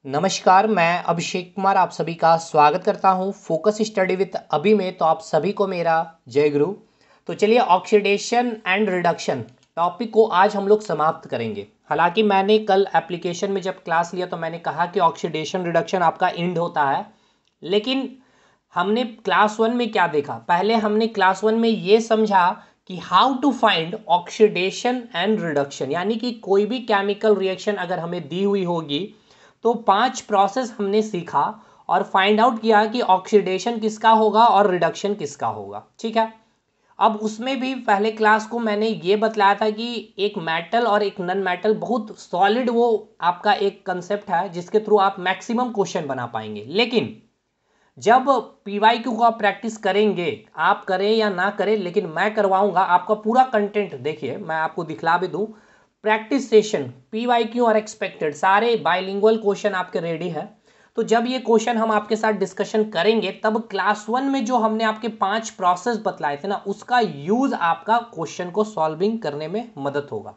नमस्कार, मैं अभिषेक कुमार आप सभी का स्वागत करता हूं फोकस स्टडी विद अभी में। तो आप सभी को मेरा जय गुरु। तो चलिए ऑक्सीडेशन एंड रिडक्शन टॉपिक को आज हम लोग समाप्त करेंगे। हालांकि मैंने कल एप्लीकेशन में जब क्लास लिया तो मैंने कहा कि ऑक्सीडेशन रिडक्शन आपका एंड होता है, लेकिन हमने क्लास वन में क्या देखा? पहले हमने क्लास वन में ये समझा कि how to find oxidation and reduction, यानी कि कोई भी केमिकल रिएक्शन अगर हमें दी हुई होगी तो 5 प्रोसेस हमने सीखा और फाइंड आउट किया कि ऑक्सीडेशन किसका होगा और रिडक्शन किसका होगा। ठीक है, अब उसमें भी पहले क्लास को मैंने ये बतलाया था कि एक मेटल और एक नॉन मेटल बहुत सॉलिड वो आपका एक कंसेप्ट है जिसके थ्रू आप मैक्सिमम क्वेश्चन बना पाएंगे। लेकिन जब पीवाईक्यू को आप प्रैक्टिस करेंगे, आप करें या ना करें, लेकिन मैं करवाऊंगा आपका पूरा कंटेंट। देखिए मैं आपको दिखला भी दूं, प्रैक्टिस सेशन पीवाईक्यू और एक्सपेक्टेड सारे बाइलिंगुअल क्वेश्चन आपके रेडी है। तो जब ये क्वेश्चन हम आपके साथ डिस्कशन करेंगे तब क्लास वन में जो हमने आपके 5 प्रोसेस बतलाए थे ना, उसका यूज आपका क्वेश्चन को सॉल्विंग करने में मदद होगा।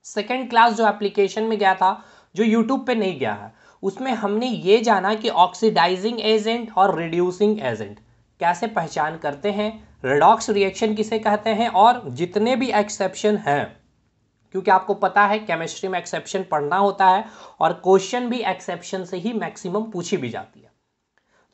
सेकेंड क्लास जो एप्लीकेशन में गया था, जो यूट्यूब पे नहीं गया है, उसमें हमने ये जाना कि ऑक्सीडाइजिंग एजेंट और रिड्यूसिंग एजेंट कैसे पहचान करते हैं, रेडॉक्स रिएक्शन किसे कहते हैं, और जितने भी एक्सेप्शन हैं, क्योंकि आपको पता है केमिस्ट्री में एक्सेप्शन पढ़ना होता है और क्वेश्चन भी एक्सेप्शन से ही मैक्सिमम पूछी भी जाती है,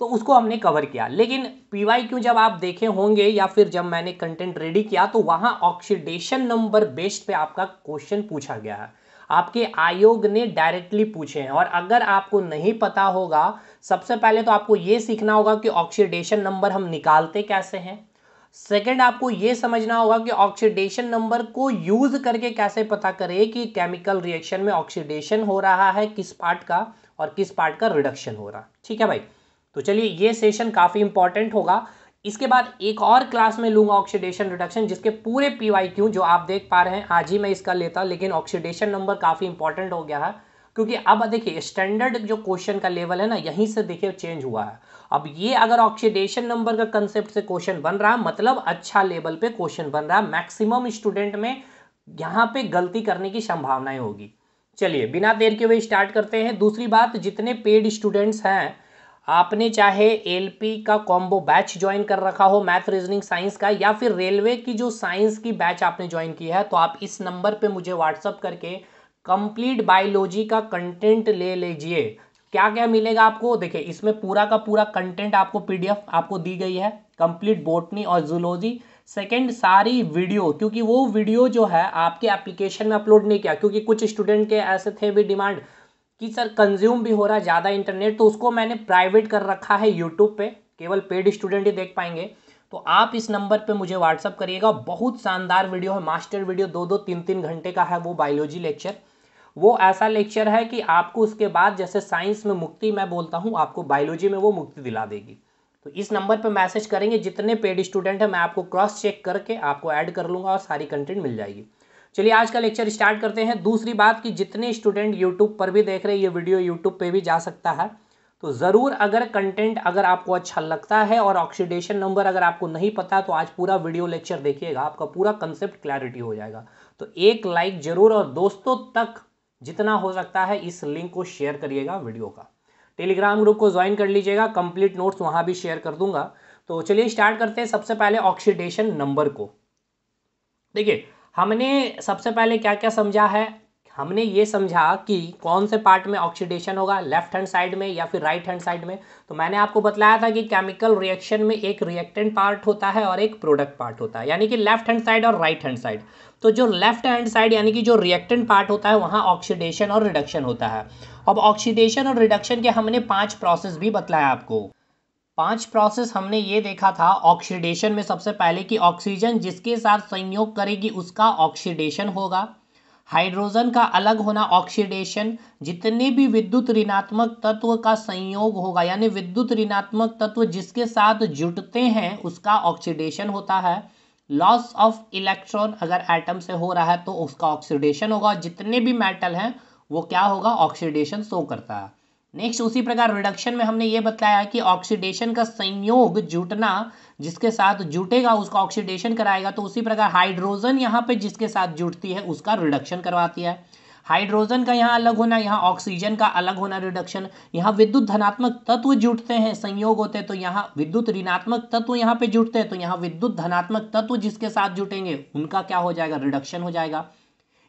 तो उसको हमने कवर किया। लेकिन पीवाईक्यू जब आप देखे होंगे या फिर जब मैंने कंटेंट रेडी किया तो वहां ऑक्सीडेशन नंबर बेस्ड पे आपका क्वेश्चन पूछा गया है, आपके आयोग ने डायरेक्टली पूछे हैं। और अगर आपको नहीं पता होगा, सबसे पहले तो आपको यह सीखना होगा कि ऑक्सीडेशन नंबर हम निकालते कैसे हैं। सेकंड, आपको यह समझना होगा कि ऑक्सीडेशन नंबर को यूज करके कैसे पता करें कि केमिकल रिएक्शन में ऑक्सीडेशन हो रहा है किस पार्ट का और किस पार्ट का रिडक्शन हो रहा है। ठीक है भाई, तो चलिए ये सेशन काफी इंपॉर्टेंट होगा। इसके बाद एक और क्लास में लूंगा ऑक्सीडेशन रिडक्शन, जिसके पूरे पीवाईक्यू जो आप देख पा रहे हैं आज ही मैं इसका लेता, लेकिन ऑक्सीडेशन नंबर काफी इंपॉर्टेंट हो गया है, क्योंकि अब देखिए स्टैंडर्ड जो क्वेश्चन का लेवल है ना, यहीं से देखिए चेंज हुआ है। अब ये अगर ऑक्सीडेशन नंबर का कंसेप्ट से क्वेश्चन बन रहा है, मतलब अच्छा लेवल पे क्वेश्चन बन रहा है, मैक्सिमम स्टूडेंट में यहाँ पे गलती करने की संभावनाएं होगी। चलिए बिना देर के हुए स्टार्ट करते हैं। दूसरी बात, जितने पेड स्टूडेंट्स हैं, आपने चाहे एलपी का कॉम्बो बैच ज्वाइन कर रखा हो मैथ रीजनिंग साइंस का, या फिर रेलवे की जो साइंस की बैच आपने ज्वाइन की है, तो आप इस नंबर पे मुझे व्हाट्सअप करके कंप्लीट बायोलॉजी का कंटेंट ले लीजिए। क्या क्या मिलेगा आपको? देखिए इसमें पूरा का पूरा कंटेंट आपको पीडीएफ आपको दी गई है, कंप्लीट बॉटनी और जूलॉजी। सेकंड, सारी वीडियो, क्योंकि वो वीडियो जो है आपके एप्लीकेशन में अपलोड नहीं किया, क्योंकि कुछ स्टूडेंट के ऐसे थे भी डिमांड कि सर कंज्यूम भी हो रहा है ज़्यादा इंटरनेट, तो उसको मैंने प्राइवेट कर रखा है यूट्यूब पे, केवल पेड स्टूडेंट ही देख पाएंगे। तो आप इस नंबर पे मुझे व्हाट्सअप करिएगा, बहुत शानदार वीडियो है, मास्टर वीडियो 2-2 3-3 घंटे का है वो बायोलॉजी लेक्चर। वो ऐसा लेक्चर है कि आपको उसके बाद जैसे साइंस में मुक्ति मैं बोलता हूँ, आपको बायोलॉजी में वो मुक्ति दिला देगी। तो इस नंबर पे मैसेज करेंगे, जितने पेड स्टूडेंट हैं मैं आपको क्रॉस चेक करके आपको ऐड कर लूँगा और सारी कंटेंट मिल जाएगी। चलिए आज का लेक्चर स्टार्ट करते हैं। दूसरी बात कि जितने स्टूडेंट यूट्यूब पर भी देख रहे हैं, ये वीडियो यूट्यूब पे भी जा सकता है, तो ज़रूर अगर कंटेंट अगर आपको अच्छा लगता है और ऑक्सीडेशन नंबर अगर आपको नहीं पता, तो आज पूरा वीडियो लेक्चर देखिएगा, आपका पूरा कंसेप्ट क्लैरिटी हो जाएगा। तो एक लाइक जरूर, और दोस्तों तक जितना हो सकता है इस लिंक को शेयर करिएगा वीडियो का। टेलीग्राम ग्रुप को ज्वाइन कर लीजिएगा, कंप्लीट नोट्स वहाँ भी शेयर कर दूंगा। तो चलिए स्टार्ट करते हैं सबसे पहले ऑक्सीडेशन नंबर को। देखिए हमने सबसे पहले क्या क्या समझा है, हमने ये समझा कि कौन से पार्ट में ऑक्सीडेशन होगा, लेफ्ट हैंड साइड में या फिर राइट हैंड साइड में। तो मैंने आपको बतलाया था कि केमिकल रिएक्शन में एक रिएक्टेंट पार्ट होता है और एक प्रोडक्ट पार्ट होता है, यानी कि लेफ्ट हैंड साइड और राइट हैंड साइड। तो जो लेफ्ट हैंड साइड यानी कि जो रिएक्टेंट पार्ट होता है, वहाँ ऑक्सीडेशन और रिडक्शन होता है। अब ऑक्सीडेशन और रिडक्शन के हमने 5 प्रोसेस भी बतलाया आपको। 5 प्रोसेस हमने ये देखा था ऑक्सीडेशन में, सबसे पहले कि ऑक्सीजन जिसके साथ संयोग करेगी उसका ऑक्सीडेशन होगा। हाइड्रोजन का अलग होना ऑक्सीडेशन, जितने भी विद्युत ऋणात्मक तत्व का संयोग होगा, यानी विद्युत ऋणात्मक तत्व जिसके साथ जुड़ते हैं उसका ऑक्सीडेशन होता है। लॉस ऑफ इलेक्ट्रॉन अगर एटम से हो रहा है तो उसका ऑक्सीडेशन होगा। जितने भी मेटल हैं वो क्या होगा, ऑक्सीडेशन शो करता है। नेक्स्ट उसी प्रकार रिडक्शन में हमने ये बताया कि ऑक्सीडेशन का संयोग जुटना, जिसके साथ जुटेगा उसका ऑक्सीडेशन कराएगा। तो उसी प्रकार हाइड्रोजन यहाँ पे जिसके साथ जुटती है उसका रिडक्शन करवाती है। हाइड्रोजन का यहाँ अलग होना, यहाँ ऑक्सीजन का अलग होना रिडक्शन। यहाँ विद्युत धनात्मक तत्व जुड़ते हैं, संयोग होते हैं, तो यहाँ विद्युत ऋणात्मक तत्व यहाँ पे जुड़ते हैं, तो यहाँ विद्युत धनात्मक तत्व जिसके साथ जुटेंगे उनका क्या हो जाएगा, रिडक्शन हो जाएगा।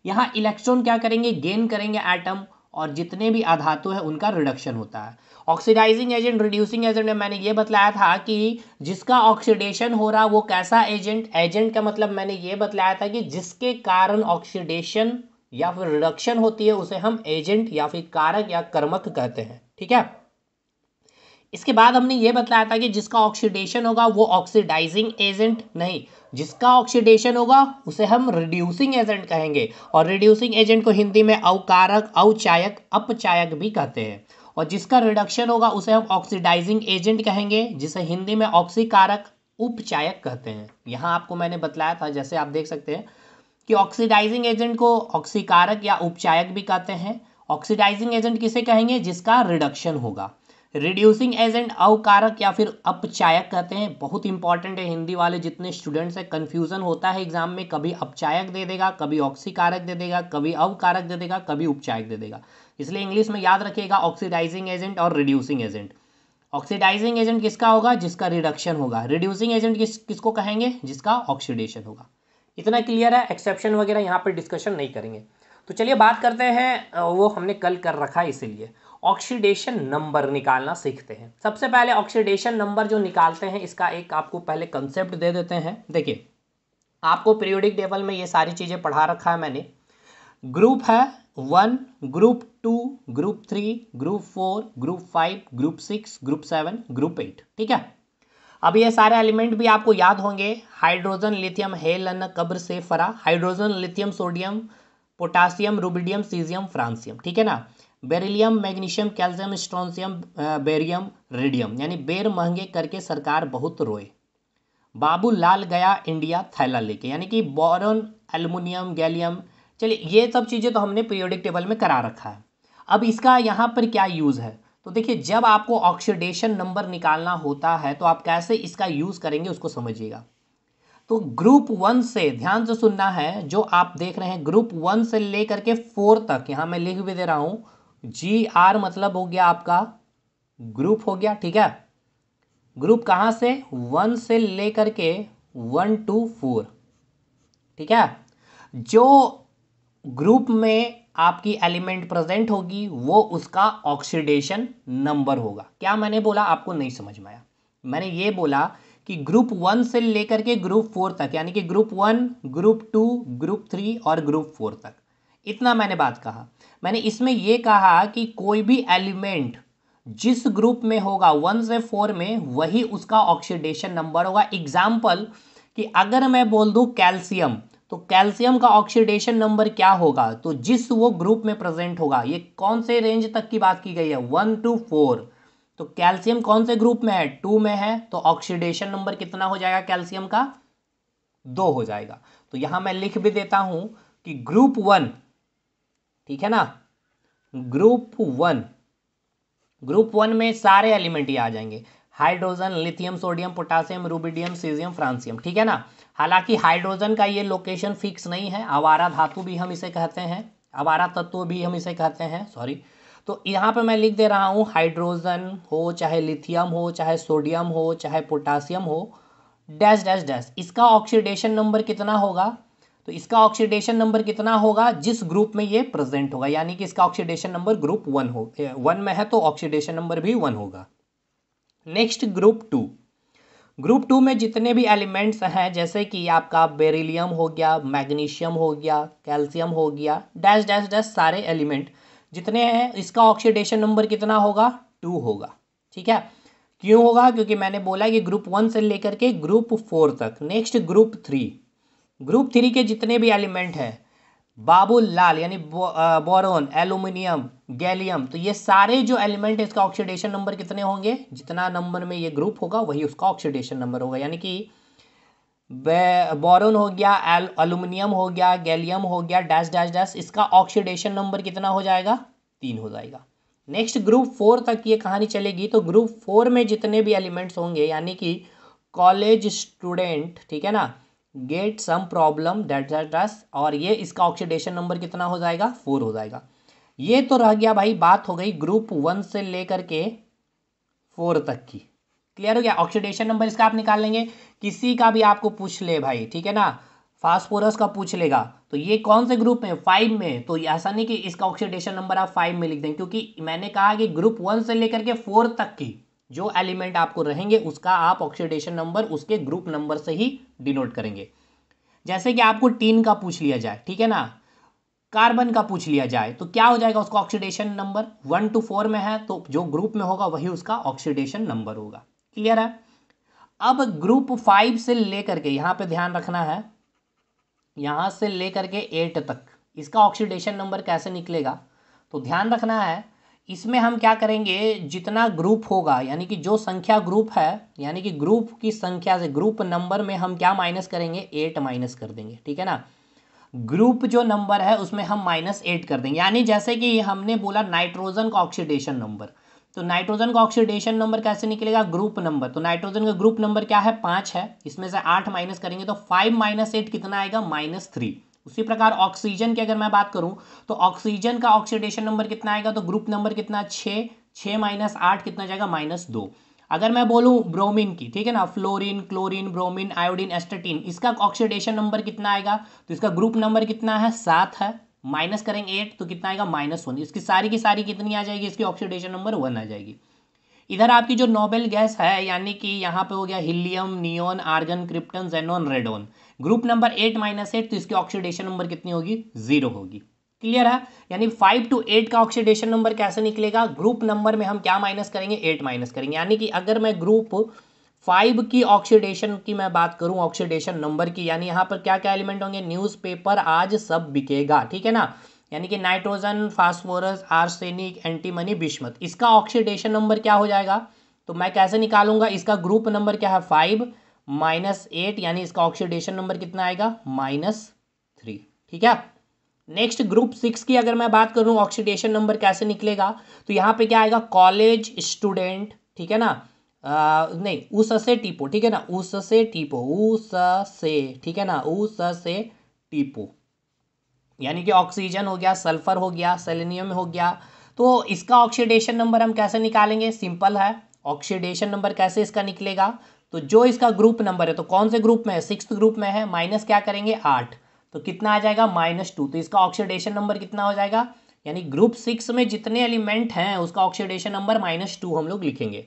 यहाँ इलेक्ट्रॉन क्या करेंगे, गेन करेंगे एटम, और जितने भी अधातु है उनका रिडक्शन होता है। ऑक्सीडाइजिंग एजेंट, रिड्यूसिंग एजेंट में मैंने ये बतलाया था कि जिसका ऑक्सीडेशन हो रहा वो कैसा एजेंट, एजेंट का मतलब मैंने ये बतलाया था कि जिसके कारण ऑक्सीडेशन या फिर रिडक्शन होती है उसे हम एजेंट या फिर कारक या कर्मक कहते हैं, ठीक है। इसके बाद हमने ये बतलाया था कि जिसका ऑक्सीडेशन होगा वो ऑक्सीडाइजिंग एजेंट नहीं, जिसका ऑक्सीडेशन होगा उसे हम रिड्यूसिंग एजेंट कहेंगे, और रिड्यूसिंग एजेंट को हिंदी में अवकारक, अवचायक, अपचायक भी कहते हैं। और जिसका रिडक्शन होगा उसे हम ऑक्सीडाइजिंग एजेंट कहेंगे, जिसे हिंदी में ऑक्सीकारक, उपचायक कहते हैं। यहाँ आपको मैंने बतलाया था, जैसे आप देख सकते हैं कि ऑक्सीडाइजिंग एजेंट को ऑक्सीकारक या उपचायक भी कहते हैं। ऑक्सीडाइजिंग एजेंट किसे कहेंगे, जिसका रिडक्शन होगा। रिड्यूसिंग एजेंट अवकारक या फिर अपचायक कहते हैं। बहुत इंपॉर्टेंट है, हिंदी वाले जितने स्टूडेंट्स हैं कन्फ्यूजन होता है एग्जाम में, कभी अपचायक दे देगा, कभी ऑक्सीकारक दे देगा, कभी अवकारक दे देगा, कभी उपचायक दे देगा। इसलिए इंग्लिश में याद रखिएगा ऑक्सीडाइजिंग एजेंट और रिड्यूसिंग एजेंट। ऑक्सीडाइजिंग एजेंट किसका होगा, जिसका रिडक्शन होगा। रिड्यूसिंग एजेंट किसको कहेंगे, जिसका ऑक्सीडेशन होगा। इतना क्लियर है, एक्सेप्शन वगैरह यहाँ पर डिस्कशन नहीं करेंगे। तो चलिए बात करते हैं, वो हमने कल कर रखा है इसीलिए ऑक्सीडेशन नंबर निकालना सीखते हैं। सबसे पहले ऑक्सीडेशन नंबर जो निकालते हैं इसका एक आपको पहले कंसेप्ट दे देते हैं। देखिए आपको पीरियोडिक टेबल में ये सारी चीज़ें पढ़ा रखा है मैंने। ग्रुप है 1, group 2, group 3, group 4, group 5, group 6, group 7, group 8, ठीक है। अब ये सारे एलिमेंट भी आपको याद होंगे, हाइड्रोजन, लिथियम, हेलन, कब्र से फरा, hydrogen, lithium, sodium, potassium, rubidium, caesium, francium, ठीक है ना। Beryllium, magnesium, calcium, strontium, barium, radium, यानी बेर महंगे करके सरकार बहुत रोए। बाबू लाल गया इंडिया थैला लेके, यानी कि बोरॉन, एल्युमिनियम, गैलियम। चलिए ये सब चीज़ें तो हमने पीरियोडिक टेबल में करा रखा है। अब इसका यहाँ पर क्या यूज़ है, तो देखिए जब आपको ऑक्सीडेशन नंबर निकालना होता है तो आप कैसे इसका यूज़ करेंगे उसको समझिएगा। तो ग्रुप 1 से ध्यान से सुनना है, जो आप देख रहे हैं ग्रुप 1 से लेकर के 4 तक, यहाँ मैं लिख भी दे रहा हूँ, GR मतलब हो गया आपका ग्रुप हो गया, ठीक है। ग्रुप कहाँ से, 1 से लेकर के 1 to 4, ठीक है। जो ग्रुप में आपकी एलिमेंट प्रेजेंट होगी वो उसका ऑक्सीडेशन नंबर होगा। क्या मैंने बोला, आपको नहीं समझ में आया। मैंने ये बोला कि ग्रुप 1 से लेकर के ग्रुप 4 तक, यानी कि ग्रुप 1, ग्रुप 2, ग्रुप 3 और ग्रुप 4 तक, इतना मैंने बात कहा। मैंने इसमें यह कहा कि कोई भी एलिमेंट जिस ग्रुप में होगा 1 से 4 में, वही उसका ऑक्सीडेशन नंबर होगा। एग्जाम्पल कि अगर मैं बोल दूं कैल्शियम, तो कैल्शियम का ऑक्सीडेशन नंबर क्या होगा, तो जिस वो ग्रुप में प्रेजेंट होगा। ये कौन से रेंज तक की बात की गई है, 1 to 4। तो कैल्शियम कौन से ग्रुप में है, 2 में है, तो ऑक्सीडेशन नंबर कितना हो जाएगा कैल्शियम का, 2 हो जाएगा। तो यहां मैं लिख भी देता हूं कि ग्रुप 1, ठीक है ना, ग्रुप 1 में सारे एलिमेंट ही आ जाएंगे, hydrogen, lithium, sodium, potassium, rubidium, caesium, francium, ठीक है ना। हालांकि हाइड्रोजन का ये लोकेशन फिक्स नहीं है, आवारा धातु भी हम इसे कहते हैं, आवारा तत्व भी हम इसे कहते हैं, सॉरी। तो यहाँ पे मैं लिख दे रहा हूँ हाइड्रोजन हो, चाहे लिथियम हो, चाहे सोडियम हो, चाहे पोटासियम हो, डैश डैश डैश, इसका ऑक्सीडेशन नंबर कितना होगा, तो इसका ऑक्सीडेशन नंबर कितना होगा जिस ग्रुप में ये प्रेजेंट होगा, यानी कि इसका ऑक्सीडेशन नंबर ग्रुप 1 में है तो ऑक्सीडेशन नंबर भी 1 होगा। नेक्स्ट ग्रुप 2 में जितने भी एलिमेंट्स हैं, जैसे कि आपका बेरिलियम हो गया, मैग्नीशियम हो गया, कैल्शियम हो गया, डैश डैश डैश, सारे एलिमेंट जितने हैं, इसका ऑक्सीडेशन नंबर कितना होगा, 2 होगा, ठीक है। क्यों होगा, क्योंकि मैंने बोला कि ग्रुप 1 से लेकर के ग्रुप 4 तक। नेक्स्ट ग्रुप 3 के जितने भी एलिमेंट हैं, बाबुल लाल यानी बोरॉन, एल्युमिनियम, गैलियम, तो ये सारे जो एलिमेंट है इसका ऑक्सीडेशन नंबर कितने होंगे, जितना नंबर में ये ग्रुप होगा वही उसका ऑक्सीडेशन नंबर होगा। यानी कि बोरॉन हो गया, एल्युमिनियम हो गया, गैलियम हो गया, डैश डैश डैश, इसका ऑक्सीडेशन नंबर कितना हो जाएगा, 3 हो जाएगा। नेक्स्ट ग्रुप 4 तक ये कहानी चलेगी। तो ग्रुप 4 में जितने भी एलिमेंट्स होंगे, यानी कि कॉलेज स्टूडेंट, ठीक है ना, गेट सम प्रॉब्लम दैट और ये इसका ऑक्सीडेशन नंबर कितना हो जाएगा 4 हो जाएगा। ये तो रह गया भाई, बात हो गई ग्रुप 1 से लेकर के 4 तक की। क्लियर हो गया। ऑक्सीडेशन नंबर इसका आप निकाल लेंगे, किसी का भी आपको पूछ ले भाई, ठीक है ना, फास्फोरस का पूछ लेगा तो ये कौन से ग्रुप में 5 में, तो ऐसा नहीं कि इसका ऑक्सीडेशन नंबर आप 5 में लिख दें, क्योंकि मैंने कहा कि ग्रुप 1 से लेकर के 4 तक की जो एलिमेंट आपको रहेंगे उसका आप ऑक्सीडेशन नंबर उसके ग्रुप नंबर से ही डिनोट करेंगे। जैसे कि आपको टीन का पूछ लिया जाए, ठीक है ना, कार्बन का पूछ लिया जाए तो क्या हो जाएगा, उसका ऑक्सीडेशन नंबर 1 to 4 में है तो जो ग्रुप में होगा वही उसका ऑक्सीडेशन नंबर होगा। क्लियर है। अब ग्रुप 5 से लेकर के यहां पे ध्यान रखना है, यहां से लेकर के 8 तक इसका ऑक्सीडेशन नंबर कैसे निकलेगा, तो ध्यान रखना है इसमें हम क्या करेंगे, जितना ग्रुप होगा यानी कि जो संख्या ग्रुप है, यानी कि ग्रुप की संख्या से ग्रुप नंबर में हम क्या माइनस करेंगे, 8 माइनस कर देंगे, ठीक है ना। ग्रुप जो नंबर है उसमें हम -8 कर देंगे, यानी जैसे कि हमने बोला नाइट्रोजन का ऑक्सीडेशन नंबर, तो नाइट्रोजन का ऑक्सीडेशन नंबर कैसे निकलेगा, ग्रुप नंबर, तो नाइट्रोजन का ग्रुप नंबर क्या है 5 है, इसमें से 8 माइनस करेंगे तो 5 - 8 कितना आएगा -3। उसी प्रकार ऑक्सीजन की अगर मैं बात करूं तो ऑक्सीजन का ऑक्सीडेशन नंबर कितना आएगा, तो ग्रुप नंबर कितना 6, 6 - 8 कितना जाएगा -2। अगर मैं बोलूं ब्रोमीन की, ठीक है ना, फ्लोरीन, क्लोरीन, ब्रोमीन, आयोडीन, एस्टेटीन, इसका ऑक्सीडेशन नंबर कितना आएगा, तो इसका ग्रुप नंबर कितना है 7 है, माइनस करेंगे 8 तो कितना आएगा -1, इसकी सारी की सारी कितनी आ जाएगी, इसकी ऑक्सीडेशन नंबर 1 आ जाएगी। इधर आपकी जो नोबेल गैस है यानी कि यहाँ पे हो गया helium, neon, argon, krypton, xenon, radon, group number 8 - 8 तो इसकी ऑक्सीडेशन नंबर कितनी होगी 0 होगी। क्लियर है। यानी 5 to 8 का ऑक्सीडेशन नंबर कैसे निकलेगा, ग्रुप नंबर में हम क्या माइनस करेंगे 8 माइनस करेंगे, यानी कि अगर मैं ग्रुप 5 की ऑक्सीडेशन की मैं बात करूं ऑक्सीडेशन नंबर की, यानी यहाँ पर क्या क्या एलिमेंट होंगे, न्यूज़पेपर आज सब बिकेगा, ठीक है ना, यानी कि nitrogen, phosphorus, arsenic, antimony, bismuth, इसका ऑक्सीडेशन नंबर क्या हो जाएगा, तो मैं कैसे निकालूंगा, इसका ग्रुप नंबर क्या है 5 - 8 यानी इसका ऑक्सीडेशन नंबर कितना आएगा -3। ठीक है। नेक्स्ट ग्रुप 6 की अगर मैं बात करूं ऑक्सीडेशन नंबर कैसे निकलेगा, तो यहाँ पे क्या आएगा, कॉलेज स्टूडेंट, ठीक है ना, नहीं उससे टीपो, ठीक है ना, उससे टीपो, उससे, ठीक है ना, उससे टीपो, यानी कि ऑक्सीजन हो गया, सल्फर हो गया, सेलेनियम हो गया, तो इसका ऑक्सीडेशन नंबर हम कैसे निकालेंगे, सिंपल है, ऑक्सीडेशन नंबर कैसे इसका निकलेगा, तो जो इसका ग्रुप नंबर है तो कौन से ग्रुप में है, 6th ग्रुप में है, माइनस क्या करेंगे 8 तो कितना आ जाएगा -2, तो इसका ऑक्सीडेशन नंबर कितना हो जाएगा, यानी ग्रुप 6 में जितने एलिमेंट हैं उसका ऑक्सीडेशन नंबर -2 हम लोग लिखेंगे।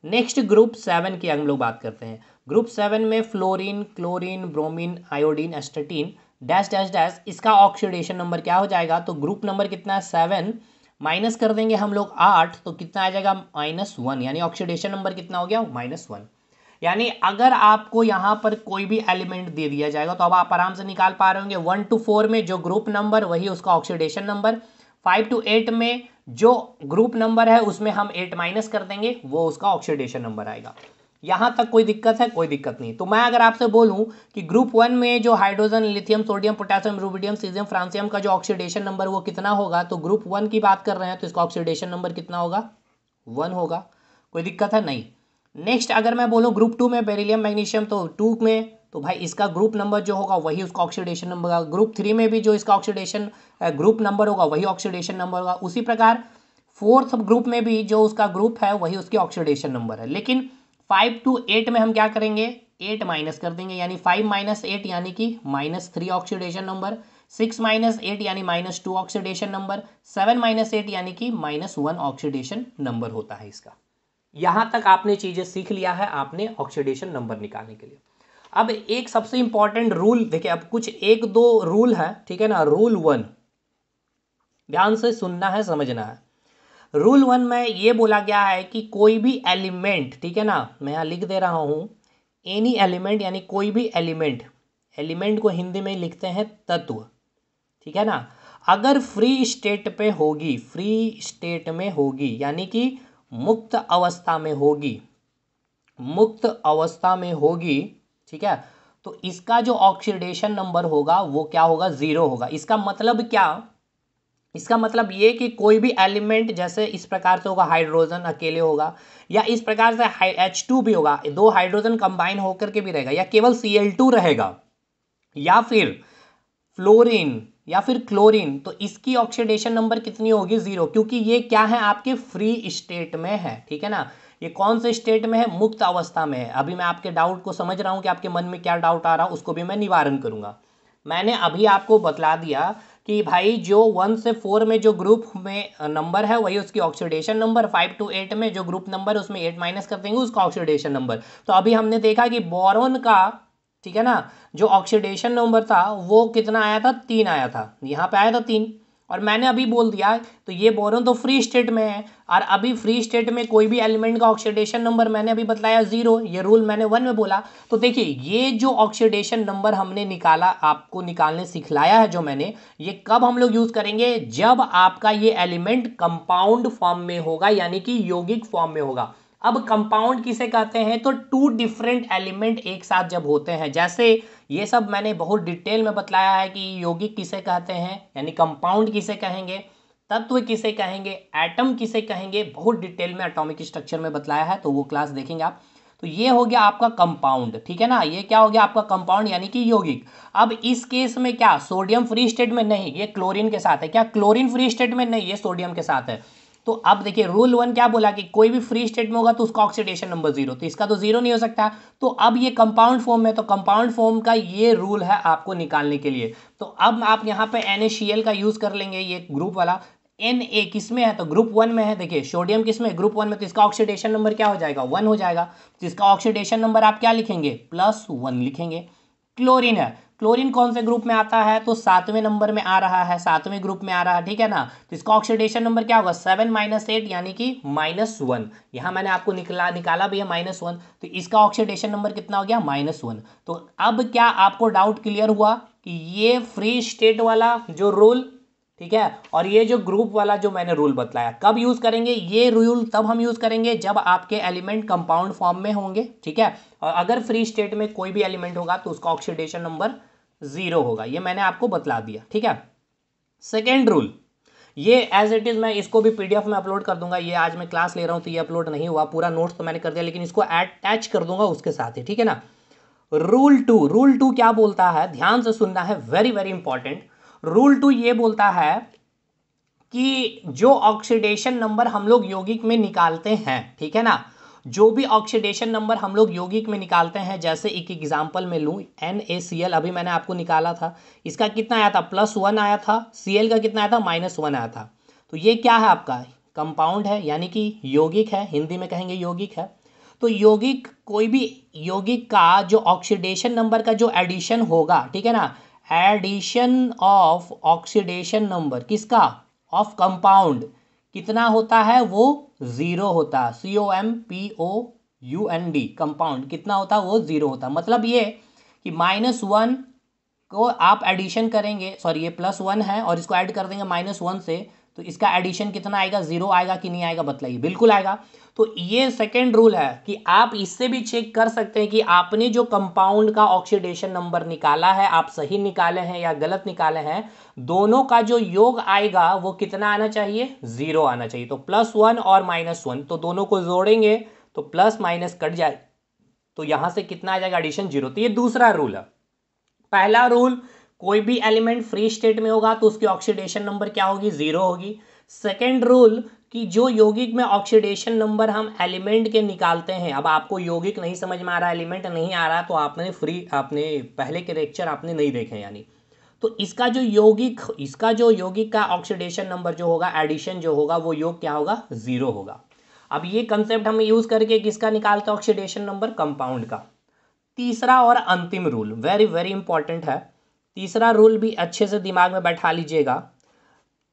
नेक्स्ट ग्रुप 7 की हम लोग बात करते हैं। ग्रुप 7 में fluorine, chlorine, bromine, iodine, एस्टेटीन, dash dash dash, इसका ऑक्सीडेशन नंबर क्या हो जाएगा, तो ग्रुप नंबर कितना है 7, माइनस कर देंगे हम लोग 8 तो कितना आ जाएगा -1, यानी ऑक्सीडेशन नंबर कितना हो गया -1। यानी अगर आपको यहाँ पर कोई भी एलिमेंट दे दिया जाएगा तो अब आप आराम से निकाल पा रहे होंगे, 1 to 4 में जो ग्रुप नंबर वही उसका ऑक्सीडेशन नंबर, 5 to 8 में जो ग्रुप नंबर है उसमें हम 8 माइनस कर देंगे वो उसका ऑक्सीडेशन नंबर आएगा। यहाँ तक कोई दिक्कत है, कोई दिक्कत नहीं। तो मैं अगर आपसे बोलूँ कि ग्रुप 1 में जो hydrogen, lithium, sodium, potassium, rubidium, caesium, francium का जो ऑक्सीडेशन नंबर वो कितना होगा, तो ग्रुप 1 की बात कर रहे हैं तो इसका ऑक्सीडेशन नंबर कितना होगा 1 होगा, कोई दिक्कत है नहीं। नेक्स्ट अगर मैं बोलूँ ग्रुप 2 में बेरिलियम, मैग्नीशियम, तो 2 में तो भाई इसका ग्रुप नंबर जो होगा वही उसका ऑक्सीडेशन नंबर होगा। ग्रुप 3 में भी जो इसका ऑक्सीडेशन ग्रुप नंबर होगा वही ऑक्सीडेशन नंबर होगा। उसी प्रकार 4th ग्रुप में भी जो उसका ग्रुप है वही उसकी ऑक्सीडेशन नंबर है। लेकिन 5 to 8 में हम क्या करेंगे 8 माइनस कर देंगे, यानी 5 - 8 यानी कि -3 ऑक्सीडेशन नंबर, 6 - 8 यानी -2 ऑक्सीडेशन नंबर, 7 - 8 यानी कि -1 ऑक्सीडेशन नंबर होता है इसका। यहां तक आपने चीजें सीख लिया है आपने ऑक्सीडेशन नंबर निकालने के लिए। अब एक सबसे इंपॉर्टेंट रूल देखिए, अब कुछ 1-2 रूल है, ठीक है ना। रूल 1 ध्यान से सुनना है, समझना है। रूल 1 में ये बोला गया है कि कोई भी एलिमेंट, ठीक है ना, मैं यहाँ लिख दे रहा हूँ एनी एलिमेंट, यानी कोई भी एलिमेंट, एलिमेंट को हिंदी में लिखते हैं तत्व, ठीक है ना, अगर फ्री स्टेट पे होगी, फ्री स्टेट में होगी यानी कि मुक्त अवस्था में होगी, मुक्त अवस्था में होगी, ठीक है, तो इसका जो ऑक्सीडेशन नंबर होगा वो क्या होगा 0 होगा। इसका मतलब क्या, इसका मतलब ये कि कोई भी एलिमेंट जैसे इस प्रकार से होगा, हाइड्रोजन अकेले होगा या इस प्रकार से H2 भी होगा, 2 हाइड्रोजन कंबाइन होकर के भी रहेगा या केवल Cl2 रहेगा, या फिर फ्लोरीन या फिर क्लोरीन, तो इसकी ऑक्सीडेशन नंबर कितनी होगी? 0, क्योंकि ये क्या है? आपके फ्री स्टेट में है, ठीक है ना। ये कौन से स्टेट में है? मुक्त अवस्था में है। अभी मैं आपके डाउट को समझ रहा हूँ कि आपके मन में क्या डाउट आ रहा है, उसको भी मैं निवारण करूंगा। मैंने अभी आपको बतला दिया कि भाई जो 1 से 4 में जो ग्रुप में नंबर है वही उसकी ऑक्सीडेशन नंबर, 5 to 8 में जो ग्रुप नंबर है उसमें 8 माइनस कर देंगे उसका ऑक्सीडेशन नंबर। तो अभी हमने देखा कि बोरॉन का, ठीक है ना, जो ऑक्सीडेशन नंबर था वो कितना आया था? 3 आया था, यहाँ पे आया था 3। और मैंने अभी बोल दिया तो ये बोरॉन तो फ्री स्टेट में है, और अभी फ्री स्टेट में कोई भी एलिमेंट का ऑक्सीडेशन नंबर मैंने अभी बतलाया 0, ये रूल मैंने 1 में बोला। तो देखिए ये जो ऑक्सीडेशन नंबर हमने निकाला, आपको निकालने सिखलाया है जो मैंने, ये कब हम लोग यूज करेंगे? जब आपका ये एलिमेंट कंपाउंड फॉर्म में होगा, यानी कि यौगिक फॉर्म में होगा। अब कंपाउंड किसे कहते हैं? तो 2 डिफरेंट एलिमेंट एक साथ जब होते हैं, जैसे ये सब मैंने बहुत डिटेल में बतलाया है कि यौगिक किसे कहते हैं, यानी कंपाउंड किसे कहेंगे, तत्व किसे कहेंगे, एटम किसे कहेंगे, बहुत डिटेल में एटॉमिक स्ट्रक्चर में बतलाया है, तो वो क्लास देखेंगे आप। तो ये हो गया आपका कंपाउंड, ठीक है ना, ये क्या हो गया आपका कंपाउंड यानी कि यौगिक। अब इस केस में क्या सोडियम फ्री स्टेट में नहीं, ये क्लोरीन के साथ है। क्या क्लोरीन फ्री स्टेट में नहीं, ये सोडियम के साथ है। तो अब देखिए रूल 1 क्या बोला कि कोई भी फ्री स्टेट में होगा तो उसका ऑक्सीडेशन नंबर 0, तो इसका तो 0 नहीं हो सकता। तो अब ये कंपाउंड फॉर्म में, तो कंपाउंड फॉर्म का ये रूल है आपको निकालने के लिए। तो अब आप यहाँ पे NaCl का यूज कर लेंगे, ये ग्रुप वाला। Na किस में है? तो ग्रुप 1 में है। देखिए सोडियम किस में? ग्रुप 1 में, तो इसका ऑक्सीडेशन नंबर क्या हो जाएगा? 1 हो जाएगा। तो इसका ऑक्सीडेशन नंबर आप क्या लिखेंगे? +1 लिखेंगे। क्लोरीन है, क्लोरीन कौन से ग्रुप में आता है? तो 7वें नंबर में आ रहा है, 7वें ग्रुप में आ रहा है, ठीक है ना। तो इसका ऑक्सीडेशन नंबर क्या होगा? 7 - 8 यानी कि -1। यहाँ मैंने आपको निकाला भी है -1, तो इसका ऑक्सीडेशन नंबर कितना हो गया? -1। तो अब क्या आपको डाउट क्लियर हुआ कि ये फ्री स्टेट वाला जो रूल, ठीक है, और ये जो ग्रुप वाला जो मैंने रूल बतलाया, कब यूज करेंगे? ये रूल तब हम यूज करेंगे जब आपके एलिमेंट कंपाउंड फॉर्म में होंगे, ठीक है। और अगर फ्री स्टेट में कोई भी एलिमेंट होगा तो उसका ऑक्सीडेशन नंबर 0 होगा, ये मैंने आपको बतला दिया, ठीक है। सेकेंड रूल, ये एज इट इज मैं इसको भी PDF में अपलोड कर दूंगा। ये आज मैं क्लास ले रहा हूं तो ये अपलोड नहीं हुआ, पूरा नोट्स तो मैंने कर दिया, लेकिन इसको अटैच कर दूंगा उसके साथ ही, ठीक है ना। रूल 2 क्या बोलता है? ध्यान से सुनना है, वेरी वेरी इंपॉर्टेंट। रूल 2 ये बोलता है कि जो ऑक्सीडेशन नंबर हम लोग यौगिक में निकालते हैं, ठीक है ना, जो भी ऑक्सीडेशन नंबर हम लोग यौगिक में निकालते हैं, जैसे एक एग्जांपल में लूँ NaCl, अभी मैंने आपको निकाला था, इसका कितना आया था? +1 आया था। Cl का कितना आया था? -1 आया था। तो ये क्या है? आपका कंपाउंड है, यानी कि यौगिक है, हिंदी में कहेंगे यौगिक है। तो यौगिक, कोई भी यौगिक का जो ऑक्सीडेशन नंबर का जो एडिशन होगा, ठीक है ना, एडिशन ऑफ ऑक्सीडेशन नंबर किसका? ऑफ कंपाउंड, कितना होता है? वो 0 होता है। COMPOUND, कंपाउंड कितना होता है? वो 0 होता है। मतलब ये कि -1 को आप एडिशन करेंगे, सॉरी ये +1 है और इसको ऐड कर देंगे -1 से, तो इसका एडिशन कितना आएगा? 0 आएगा कि नहीं आएगा? बतलाइए। बिल्कुल आएगा। तो ये सेकेंड रूल है कि आप इससे भी चेक कर सकते हैं कि आपने जो कंपाउंड का ऑक्सीडेशन नंबर निकाला है, आप सही निकाले हैं या गलत निकाले हैं। दोनों का जो योग आएगा वो कितना आना चाहिए? 0 आना चाहिए। तो +1 और -1, तो दोनों को जोड़ेंगे तो प्लस माइनस कट जाए, तो यहां से कितना आ जाएगा? एडिशन 0। तो ये दूसरा रूल है। पहला रूल, कोई भी एलिमेंट फ्री स्टेट में होगा तो उसकी ऑक्सीडेशन नंबर क्या होगी? 0 होगी। सेकेंड रूल, कि जो यौगिक में ऑक्सीडेशन नंबर हम एलिमेंट के निकालते हैं, अब आपको यौगिक नहीं समझ में आ रहा, एलिमेंट नहीं आ रहा, तो आपने पहले के लेक्चर आपने नहीं देखे यानी, तो इसका जो यौगिक का ऑक्सीडेशन नंबर जो होगा, एडिशन जो होगा, वो योग क्या होगा? 0 होगा। अब ये कंसेप्ट हम यूज करके किसका निकालते हैं ऑक्सीडेशन नंबर? कंपाउंड का। तीसरा और अंतिम रूल वेरी वेरी इंपॉर्टेंट है। तीसरा रूल भी अच्छे से दिमाग में बैठा लीजिएगा।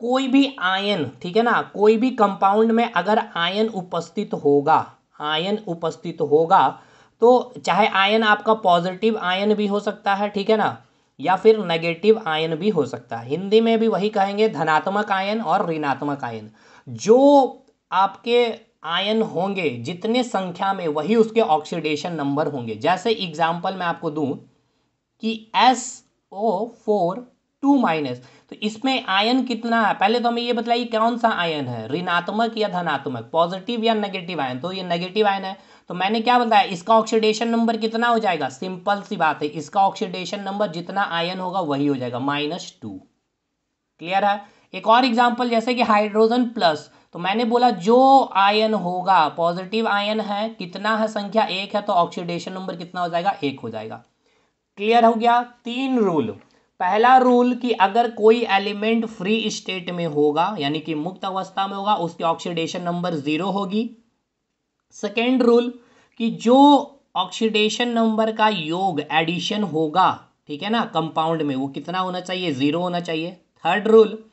कोई भी आयन, ठीक है ना, कोई भी कंपाउंड में अगर आयन उपस्थित होगा, आयन उपस्थित होगा, तो चाहे आयन आपका पॉजिटिव आयन भी हो सकता है, ठीक है ना, या फिर नेगेटिव आयन भी हो सकता है। हिंदी में भी वही कहेंगे, धनात्मक आयन और ऋणात्मक आयन। जो आपके आयन होंगे जितने संख्या में, वही उसके ऑक्सीडेशन नंबर होंगे। जैसे एग्जाम्पल मैं आपको दूं कि SO4 2-, तो इसमें आयन कितना है? पहले तो हमें ये बताइए कौन सा आयन है, ऋणात्मक या धनात्मक, पॉजिटिव या नेगेटिव आयन? तो ये नेगेटिव आयन है, तो मैंने क्या बताया, इसका ऑक्सीडेशन नंबर कितना हो जाएगा, सिंपल सी बात है, इसका ऑक्सीडेशन नंबर जितना आयन होगा वही हो जाएगा, -2। क्लियर है। एक और एग्जांपल, जैसे कि हाइड्रोजन प्लस, तो मैंने बोला जो आयन होगा, पॉजिटिव आयन है, कितना है, संख्या 1 है, तो ऑक्सीडेशन नंबर कितना हो जाएगा, 1 हो जाएगा। क्लियर हो गया। 3 रूल। पहला रूल कि अगर कोई एलिमेंट फ्री स्टेट में होगा यानी कि मुक्त अवस्था में होगा, उसकी ऑक्सीडेशन नंबर 0 होगी। सेकेंड रूल कि जो ऑक्सीडेशन नंबर का योग एडिशन होगा, ठीक है ना, कंपाउंड में, वो कितना होना चाहिए, 0 होना चाहिए। थर्ड रूल,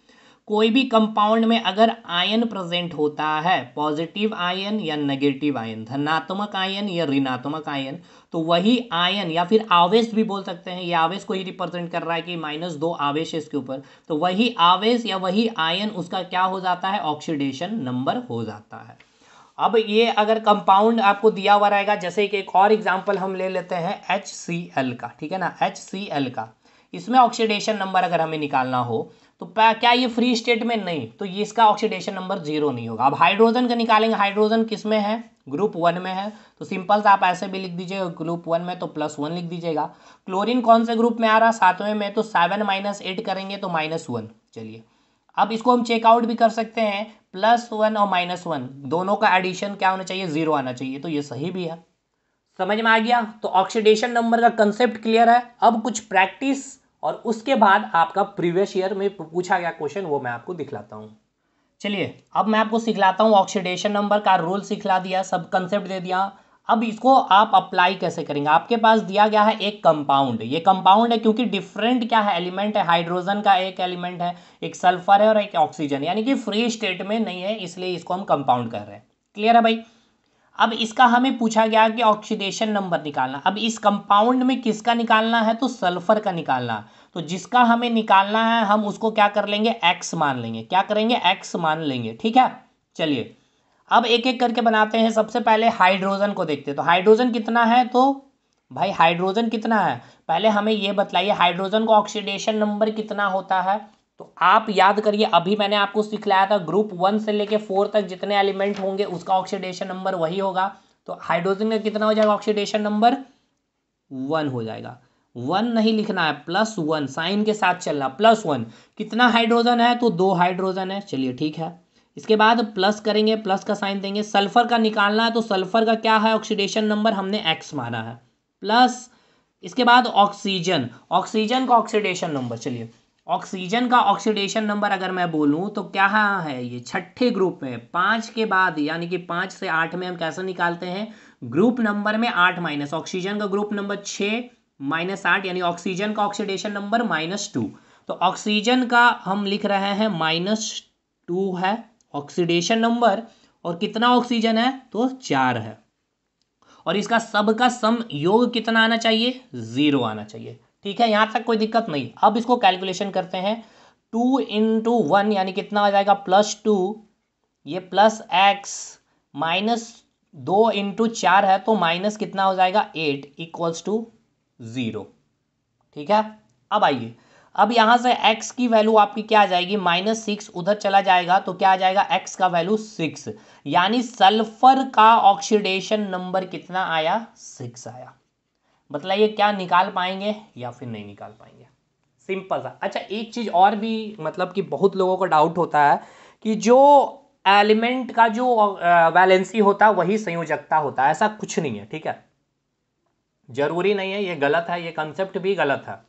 कोई भी कंपाउंड में अगर आयन प्रेजेंट होता है, पॉजिटिव आयन या नेगेटिव आयन, धनात्मक आयन या ऋणात्मक आयन, तो वही आयन या फिर आवेश भी बोल सकते हैं, ये आवेश को ही रिप्रेजेंट कर रहा है कि -2 आवेश है इसके ऊपर, तो वही आवेश या वही आयन उसका क्या हो जाता है, ऑक्सीडेशन नंबर हो जाता है। अब ये अगर कंपाउंड आपको दिया हुआ रहेगा, जैसे कि एक और एग्जांपल हम ले लेते हैं HCl का, ठीक है ना, HCl का, इसमें ऑक्सीडेशन नंबर अगर हमें निकालना हो तो क्या ये फ्री स्टेट में, नहीं, तो ये इसका ऑक्सीडेशन नंबर 0 नहीं होगा। अब हाइड्रोजन का निकालेंगे, हाइड्रोजन किस में है, ग्रुप 1 में है, तो सिंपल सा आप ऐसे भी लिख दीजिएगा, ग्रुप 1 में तो +1 लिख दीजिएगा। क्लोरीन कौन से ग्रुप में आ रहा, 7वें में, तो 7 - 8 करेंगे तो -1। चलिए अब इसको हम चेकआउट भी कर सकते हैं, +1 और -1 दोनों का एडिशन क्या होना चाहिए, 0 आना चाहिए, तो ये सही भी है। समझ में आ गया। तो ऑक्सीडेशन नंबर का कंसेप्ट क्लियर है। अब कुछ प्रैक्टिस और उसके बाद आपका प्रीवियस ईयर में पूछा गया क्वेश्चन वो मैं आपको दिखलाता हूँ। चलिए अब मैं आपको सिखलाता हूँ, ऑक्सीडेशन नंबर का रूल सिखला दिया, सब कंसेप्ट दे दिया। अब इसको आप अप्लाई कैसे करेंगे, आपके पास दिया गया है एक कंपाउंड, ये कंपाउंड है क्योंकि डिफरेंट क्या है, एलिमेंट है, हाइड्रोजन का एक एलिमेंट है, एक सल्फर है और एक ऑक्सीजन, यानी कि फ्री स्टेट में नहीं है, इसलिए इसको हम कंपाउंड कर रहे हैं। क्लियर है भाई। अब इसका हमें पूछा गया कि ऑक्सीडेशन नंबर निकालना, अब इस कंपाउंड में किसका निकालना है, तो सल्फर का निकालना है, तो जिसका हमें निकालना है हम उसको क्या कर लेंगे, एक्स मान लेंगे, क्या करेंगे, एक्स मान लेंगे, ठीक है। चलिए अब एक एक करके बनाते हैं। सबसे पहले हाइड्रोजन को देखते हैं, तो हाइड्रोजन कितना है, तो भाई हाइड्रोजन कितना है, पहले हमें ये बतलाइए हाइड्रोजन का ऑक्सीडेशन नंबर कितना होता है। तो आप याद करिए, अभी मैंने आपको सिखलाया था ग्रुप 1 से लेके 4 तक जितने एलिमेंट होंगे उसका ऑक्सीडेशन नंबर वही होगा। तो हाइड्रोजन का कितना हो जाएगा, ऑक्सीडेशन नंबर 1 हो जाएगा। 1 नहीं लिखना है, +1 साइन के साथ चलना, +1। कितना हाइड्रोजन है, तो 2 हाइड्रोजन है, चलिए ठीक है। इसके बाद प्लस करेंगे, प्लस का साइन देंगे, सल्फर का निकालना है, तो सल्फर का क्या है, ऑक्सीडेशन नंबर हमने x माना है, प्लस इसके बाद ऑक्सीजन, ऑक्सीजन का ऑक्सीडेशन नंबर, चलिए ऑक्सीजन का ऑक्सीडेशन नंबर अगर मैं बोलूं तो क्या है, ये छठे ग्रुप में 5 के बाद, यानी कि 5 से 8 में हम कैसे निकालते हैं, ग्रुप नंबर में 8 माइनस, ऑक्सीजन का ग्रुप नंबर 6 -8, यानी ऑक्सीजन का ऑक्सीडेशन नंबर -2। तो ऑक्सीजन का हम लिख रहे हैं -2 है ऑक्सीडेशन नंबर, और कितना ऑक्सीजन है, तो 4 है, और इसका सबका सम योग कितना आना चाहिए, 0 आना चाहिए। ठीक है, यहाँ तक कोई दिक्कत नहीं। अब इसको कैलकुलेशन करते हैं, 2 × 1 यानी कितना आ जाएगा, +2, ये +x, -2 × 4 है तो माइनस कितना हो जाएगा, 8 = 0। ठीक है। अब आइए, अब यहाँ से x की वैल्यू आपकी क्या आ जाएगी, -6, उधर चला जाएगा तो क्या आ जाएगा, x का वैल्यू 6, यानी सल्फर का ऑक्सीडेशन नंबर कितना आया, 6 आया। बताइए क्या निकाल पाएंगे या फिर नहीं निकाल पाएंगे, सिंपल सा। अच्छा एक चीज़ और भी, मतलब कि बहुत लोगों को डाउट होता है कि जो एलिमेंट का जो वैलेंसी होता है वही संयोजकता होता है, ऐसा कुछ नहीं है, ठीक है, जरूरी नहीं है, ये गलत है, ये कंसेप्ट भी गलत है।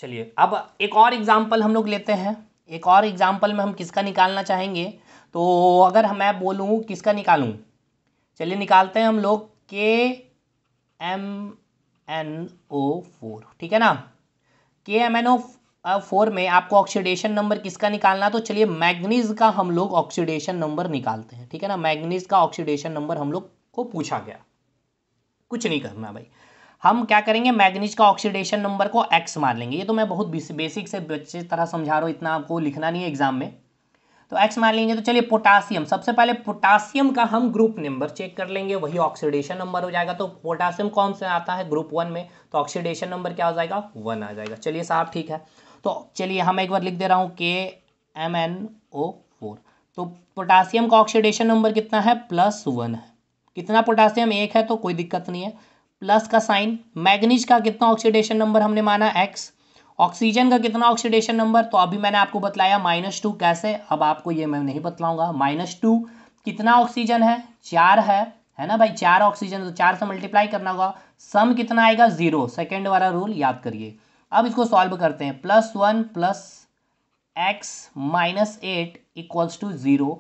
चलिए अब एक और एग्जाम्पल हम लोग लेते हैं, एक और एग्जाम्पल में हम किसका निकालना चाहेंगे, तो अगर मैं बोलूँ किसका निकालूँ, चलिए निकालते हैं हम लोग KMnO4, ठीक है ना। KMnO4 में आपको ऑक्सीडेशन नंबर किसका निकालना, तो चलिए मैग्नीज का हम लोग ऑक्सीडेशन नंबर निकालते हैं, ठीक है ना। मैग्नीज का ऑक्सीडेशन नंबर हम लोग को पूछा गया, कुछ नहीं करना भाई, हम क्या करेंगे, मैग्नीज का ऑक्सीडेशन नंबर को x मान लेंगे। ये तो मैं बहुत बेसिक से बच्चे तरह समझा रहा हूँ, इतना आपको लिखना नहीं है एग्जाम में, तो x मान लेंगे। तो चलिए पोटासियम, सबसे पहले पोटासियम का हम ग्रुप नंबर चेक कर लेंगे, वही ऑक्सीडेशन नंबर हो जाएगा। तो पोटासियम कौन से आता है, ग्रुप 1 में, तो ऑक्सीडेशन नंबर क्या हो जाएगा, 1 आ जाएगा। चलिए साहब ठीक है, तो चलिए हम एक बार लिख दे रहा हूँ KMnO4, तो पोटासियम का ऑक्सीडेशन नंबर कितना है, +1 है, कितना पोटासियम, एक है तो कोई दिक्कत नहीं है, प्लस का साइन। मैग्नीज का कितना ऑक्सीडेशन नंबर हमने माना, एक्स। ऑक्सीजन का कितना ऑक्सीडेशन नंबर, तो अभी मैंने आपको बतलाया -2। कैसे, अब आपको ये मैं नहीं बतलाऊंगा। -2 कितना ऑक्सीजन है, 4 है ना भाई, 4 ऑक्सीजन, तो 4 से मल्टीप्लाई करना होगा। सम कितना आएगा, 0, सेकेंड वाला रूल याद करिए। अब इसको सॉल्व करते हैं। +1 plus x -8 equals to 0,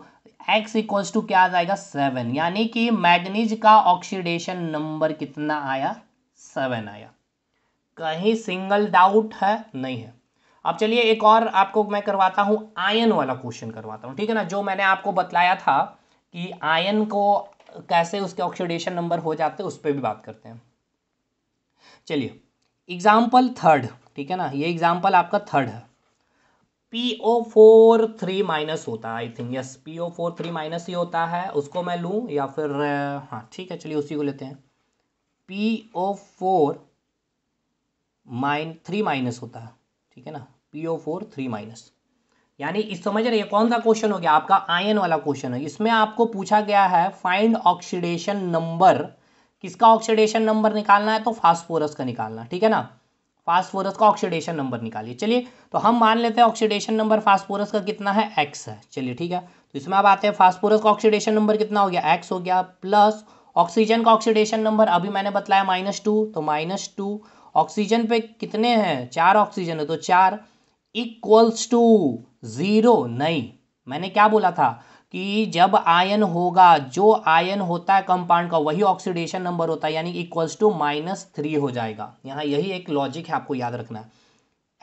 x equals to क्या आ जाएगा, 7, यानी कि मैग्नीज का ऑक्सीडेशन नंबर कितना आया, 7 आया। कहीं सिंगल डाउट है, नहीं है। अब चलिए एक और आपको मैं करवाता हूं, आयन वाला क्वेश्चन करवाता हूं, ठीक है ना, जो मैंने आपको बतलाया था कि आयन को कैसे उसके ऑक्सीडेशन नंबर हो जाते हैं, उस पर भी बात करते हैं। चलिए एग्जाम्पल थर्ड, ठीक है ना, ये एग्जाम्पल आपका थर्ड है। PO4 3- होता है, आई थिंक, यस, PO4 3- ही होता है। उसको मैं लूँ या फिर हाँ ठीक है, चलिए उसी को लेते हैं। PO4 3- होता है, ठीक है ना, PO4 3-, यानी इस समझ रहे, कौन सा क्वेश्चन हो गया आपका, आयन वाला क्वेश्चन है। इसमें आपको पूछा गया है फाइंड ऑक्सीडेशन नंबर, किसका ऑक्सीडेशन नंबर निकालना है, तो फास्फोरस का निकालना, ठीक है ना, फास्फोरस का ऑक्सीडेशन नंबर निकालिए। चलिए तो हम मान लेते हैं ऑक्सीडेशन नंबर फास्फोरस का कितना है, एक्स है। चलिए ठीक है, तो इसमें अब आते हैं, फास्फोरस का ऑक्सीडेशन नंबर कितना हो गया, एक्स हो गया, प्लस ऑक्सीजन का ऑक्सीडेशन नंबर अभी मैंने बतलाया -2, तो -2, ऑक्सीजन पे कितने हैं, 4 ऑक्सीजन है, तो 4 इक्वल्स टू 0। नहीं, मैंने क्या बोला था कि जब आयन होगा, जो आयन होता है कंपाउंड का, वही ऑक्सीडेशन नंबर होता है, यानी इक्वल्स टू -3 हो जाएगा। यहाँ यही एक लॉजिक है, आपको याद रखना है।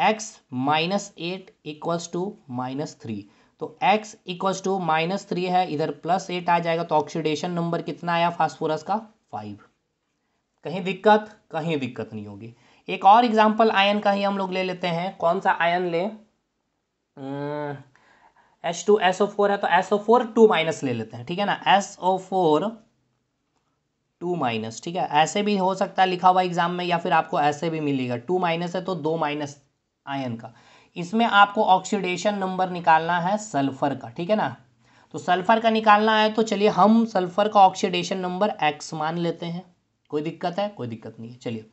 x -8 इक्वल्स टू -3, तो x इक्वल्स टू -3 है, इधर +8 आ जाएगा, तो ऑक्सीडेशन नंबर कितना आया फास्फोरस का, 5। कहीं दिक्कत, कहीं दिक्कत नहीं होगी। एक और एग्जाम्पल आयन का ही हम लोग ले लेते हैं। कौन सा आयन ले, H2SO4 है, तो SO4 2- ले लेते हैं, ठीक है ना, SO4 2-, ठीक है, ऐसे भी हो सकता है लिखा हुआ एग्जाम में, या फिर आपको ऐसे भी मिलेगा, 2- है तो 2- आयन का। इसमें आपको ऑक्सीडेशन नंबर निकालना है सल्फर का, ठीक है ना, तो सल्फर का निकालना है, तो चलिए हम सल्फर का ऑक्सीडेशन नंबर x मान लेते हैं। कोई दिक्कत है, कोई दिक्कत नहीं है। चलिए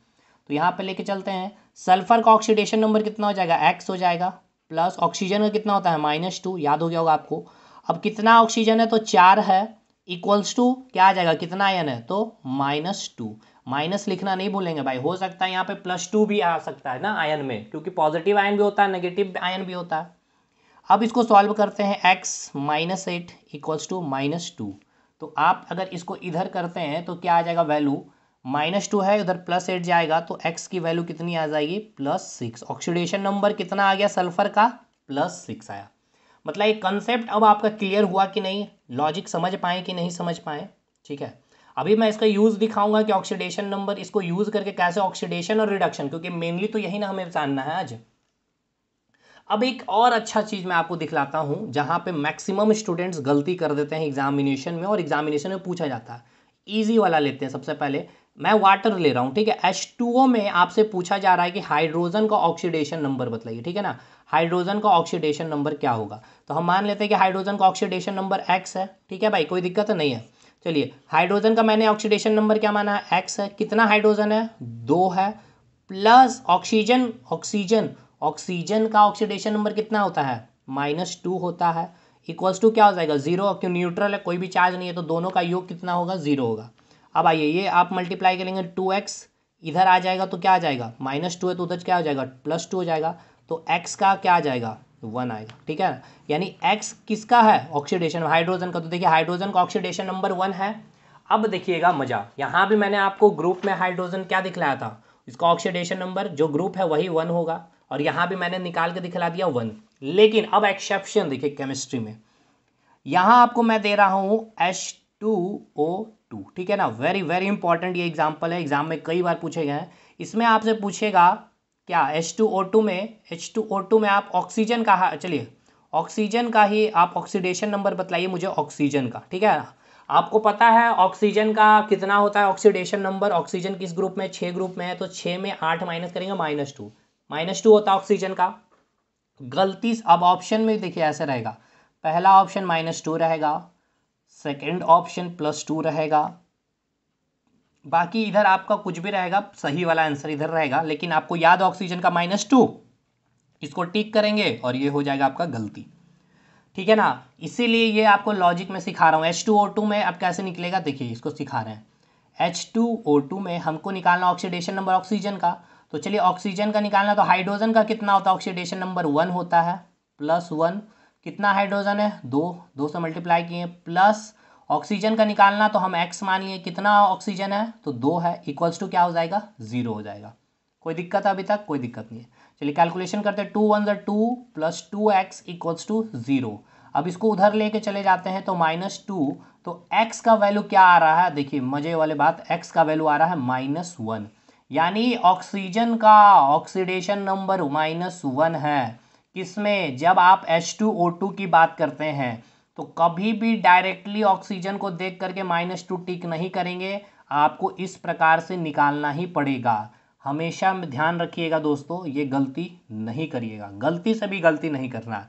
तो यहाँ पे लेके चलते हैं, सल्फर का ऑक्सीडेशन नंबर कितना हो जाएगा, x हो जाएगा, प्लस ऑक्सीजन का कितना होता है, -2, याद हो गया होगा आपको। अब कितना ऑक्सीजन है, तो 4 है, इक्वल्स टू क्या आ जाएगा, कितना आयन है, तो -2। माइनस लिखना नहीं भूलेंगे भाई, हो सकता है यहाँ पे +2 भी आ सकता है ना आयन में, क्योंकि पॉजिटिव आयन भी होता है, नेगेटिव आयन भी होता है। अब इसको सॉल्व करते हैं, x -8 इक्वल्स टू -2, तो आप अगर इसको इधर करते हैं तो क्या आ जाएगा वैल्यू, -2 है, उधर +8 जाएगा, तो x की वैल्यू कितनी आ जाएगी, +6। ऑक्सीडेशन नंबर कितना आ गया सल्फर का, +6 आया। मतलब ये कंसेप्ट अब आपका क्लियर हुआ कि नहीं, लॉजिक समझ पाए कि नहीं समझ पाए, ठीक है। अभी मैं इसका यूज़ दिखाऊंगा कि ऑक्सीडेशन नंबर, इसको यूज़ करके कैसे ऑक्सीडेशन और रिडक्शन, क्योंकि मेनली तो यही ना हमें जानना है आज। अब एक और अच्छा चीज़ मैं आपको दिखलाता हूँ, जहाँ पे मैक्सिमम स्टूडेंट्स गलती कर देते हैं एग्जामिनेशन में, और एग्जामिनेशन में पूछा जाता है। ईजी वाला लेते हैं। सबसे पहले मैं वाटर ले रहा हूँ, ठीक है, H2O में आपसे पूछा जा रहा है कि हाइड्रोजन का ऑक्सीडेशन नंबर बताइए, ठीक है ना, हाइड्रोजन का ऑक्सीडेशन नंबर क्या होगा। तो हम मान लेते हैं कि हाइड्रोजन का ऑक्सीडेशन नंबर x है, ठीक है भाई, कोई दिक्कत नहीं है। चलिए हाइड्रोजन का मैंने ऑक्सीडेशन नंबर क्या माना है, x है, कितना हाइड्रोजन है, 2 है, प्लस ऑक्सीजन, ऑक्सीजन का ऑक्सीडेशन नंबर कितना होता है, -2 होता है, इक्वल्स टू क्या हो जाएगा, 0, क्यों न्यूट्रल है, कोई भी चार्ज नहीं है, तो दोनों का योग कितना होगा, 0 होगा। अब आइए ये आप मल्टीप्लाई करेंगे, 2x इधर आ जाएगा, तो क्या आ जाएगा, -2 है तो उधर क्या हो जाएगा, +2 हो जाएगा, तो x का क्या आ जाएगा, 1 आएगा, ठीक है। यानी x किसका है, ऑक्सीडेशन, हाइड्रोजन का, तो देखिए हाइड्रोजन का ऑक्सीडेशन नंबर 1 है। अब देखिएगा मजा, यहाँ भी मैंने आपको ग्रुप में हाइड्रोजन क्या दिखलाया था, इसका ऑक्सीडेशन नंबर जो ग्रुप है वही 1 होगा, और यहाँ भी मैंने निकाल के दिखला दिया 1। लेकिन अब एक्सेप्शन देखिए केमिस्ट्री में, यहाँ आपको मैं दे रहा हूँ H2O2, ठीक है ना, वेरी वेरी इंपॉर्टेंट ये एग्जाम्पल है, एग्जाम में कई बार पूछे गए हैं। इसमें आपसे पूछेगा क्या, H2O2 में आप ऑक्सीजन का, चलिए ऑक्सीजन का ही आप ऑक्सीडेशन नंबर बतलाइए मुझे ऑक्सीजन का, ठीक है। आपको पता है ऑक्सीजन का कितना होता है ऑक्सीडेशन नंबर, ऑक्सीजन किस ग्रुप में, 6 ग्रुप में है, तो 6 में 8 माइनस करेंगे, -2 होता है ऑक्सीजन का। गलती अब ऑप्शन में देखिए ऐसे रहेगा, पहला ऑप्शन -2 रहेगा, सेकंड ऑप्शन +2 रहेगा, बाकी इधर आपका कुछ भी रहेगा, सही वाला आंसर इधर रहेगा, लेकिन आपको याद ऑक्सीजन का -2, इसको टिक करेंगे और ये हो जाएगा आपका गलती। ठीक है ना, इसीलिए ये आपको लॉजिक में सिखा रहा हूँ। H2O2 में अब कैसे निकलेगा देखिए, इसको सिखा रहे हैं। H2O2 में हमको निकालना ऑक्सीडेशन नंबर ऑक्सीजन का, तो चलिए ऑक्सीजन का निकालना, तो हाइड्रोजन का कितना होता है, ऑक्सीडेशन नंबर 1 होता है, +1। कितना हाइड्रोजन है, 2 से मल्टीप्लाई किए, प्लस ऑक्सीजन का निकालना तो हम x मान लिए, कितना ऑक्सीजन है तो 2 है, इक्वल्स टू क्या हो जाएगा, 0 हो जाएगा। कोई दिक्कत है अभी तक, कोई दिक्कत नहीं है। चलिए कैलकुलेशन करते हैं, 2 1 2 + 2x इक्वल्स टू 0। अब इसको उधर लेके चले जाते हैं तो -2, तो x का वैल्यू क्या आ रहा है, देखिए मजे वाली बात, x का वैल्यू आ रहा है -1, यानी ऑक्सीजन का ऑक्सीडेशन नंबर -1 है। किसमें, जब आप H2O2 की बात करते हैं तो कभी भी डायरेक्टली ऑक्सीजन को देख करके -2 टिक नहीं करेंगे, आपको इस प्रकार से निकालना ही पड़ेगा। हमेशा में ध्यान रखिएगा दोस्तों, ये गलती नहीं करिएगा, गलती से भी गलती नहीं करना।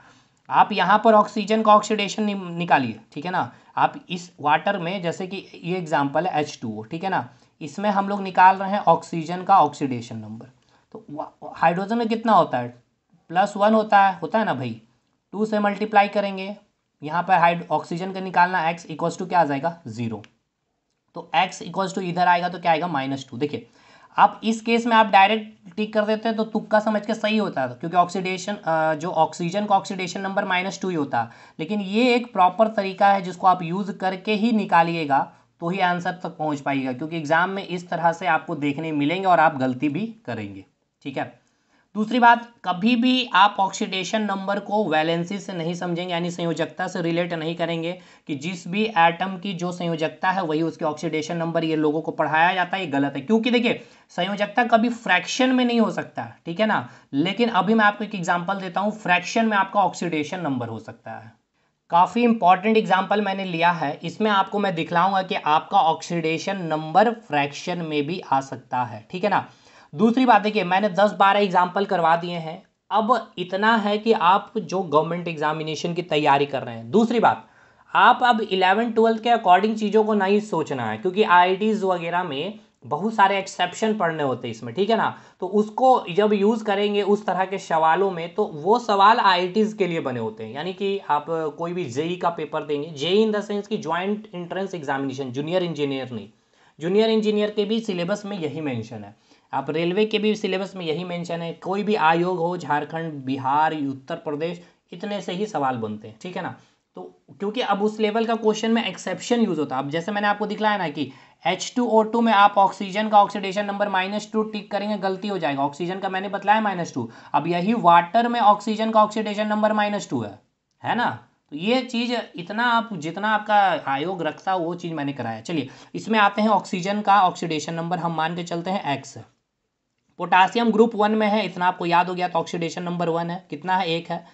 आप यहाँ पर ऑक्सीजन का ऑक्सीडेशन निकालिए, ठीक है ना। आप इस वाटर में, जैसे कि ये एग्जांपल है H2O, ठीक है ना, इसमें हम लोग निकाल रहे हैं ऑक्सीजन का ऑक्सीडेशन नंबर। तो हाइड्रोजन में कितना होता है, +1 होता है ना भाई, 2 से मल्टीप्लाई करेंगे, यहाँ पर ऑक्सीजन का निकालना, x इक्वल्स टू क्या आ जाएगा, 0। तो x इक्वल्स टू इधर आएगा तो क्या आएगा, -2। देखिए आप इस केस में आप डायरेक्ट टिक कर देते हैं तो तुक्का समझ के सही होता है, क्योंकि ऑक्सीडेशन जो ऑक्सीजन का ऑक्सीडेशन नंबर -2 ही होता है। लेकिन ये एक प्रॉपर तरीका है जिसको आप यूज़ करके ही निकालिएगा तो ही आंसर तक पहुंच पाइएगा, क्योंकि एग्जाम में इस तरह से आपको देखने मिलेंगे और आप गलती भी करेंगे। ठीक है, दूसरी बात, कभी भी आप ऑक्सीडेशन नंबर को वैलेंसी से नहीं समझेंगे, यानी संयोजकता से रिलेट नहीं करेंगे कि जिस भी एटम की जो संयोजकता है वही उसके ऑक्सीडेशन नंबर, ये लोगों को पढ़ाया जाता है, ये गलत है। क्योंकि देखिए संयोजकता कभी फ्रैक्शन में नहीं हो सकता, ठीक है ना, लेकिन अभी मैं आपको एक एग्जांपल देता हूँ, फ्रैक्शन में आपका ऑक्सीडेशन नंबर हो सकता है। काफ़ी इंपॉर्टेंट एग्जाम्पल मैंने लिया है, इसमें आपको मैं दिखलाऊंगा कि आपका ऑक्सीडेशन नंबर फ्रैक्शन में भी आ सकता है, ठीक है ना। दूसरी बात देखिए, मैंने 10-12 एग्जाम्पल करवा दिए हैं, अब इतना है कि आप जो गवर्नमेंट एग्जामिनेशन की तैयारी कर रहे हैं। दूसरी बात, आप अब 11th-12th के अकॉर्डिंग चीज़ों को नहीं सोचना है, क्योंकि IITs वगैरह में बहुत सारे एक्सेप्शन पढ़ने होते हैं इसमें, ठीक है ना। तो उसको जब यूज़ करेंगे उस तरह के सवालों में, तो वो सवाल IITs के लिए बने होते हैं, यानी कि आप कोई भी जेई का पेपर देंगे, जेई इन द सेंस की joint entrance examination, junior engineer नहीं, जूनियर इंजीनियर के भी सिलेबस में यही मेंशन है, आप रेलवे के भी सिलेबस में यही मेंशन है, कोई भी आयोग हो, झारखंड, बिहार, उत्तर प्रदेश, इतने से ही सवाल बनते हैं, ठीक है ना। तो क्योंकि अब उस लेवल का क्वेश्चन में एक्सेप्शन यूज होता है। अब जैसे मैंने आपको दिखलाया ना कि H2O2 में आप ऑक्सीजन का ऑक्सीडेशन नंबर -2 टिक करेंगे, गलती हो जाएगा, ऑक्सीजन का मैंने बताया -2। अब यही वाटर में ऑक्सीजन का ऑक्सीडेशन नंबर -2 है ना। तो ये चीज़ इतना आप जितना आपका आयोग रखता है वो चीज़ मैंने कराया। चलिए इसमें आते हैं, ऑक्सीजन का ऑक्सीडेशन नंबर हम मान के चलते हैं x है, पोटासियम ग्रुप 1 में है, इतना आपको याद हो गया, तो ऑक्सीडेशन नंबर 1 है, कितना है, 1 है,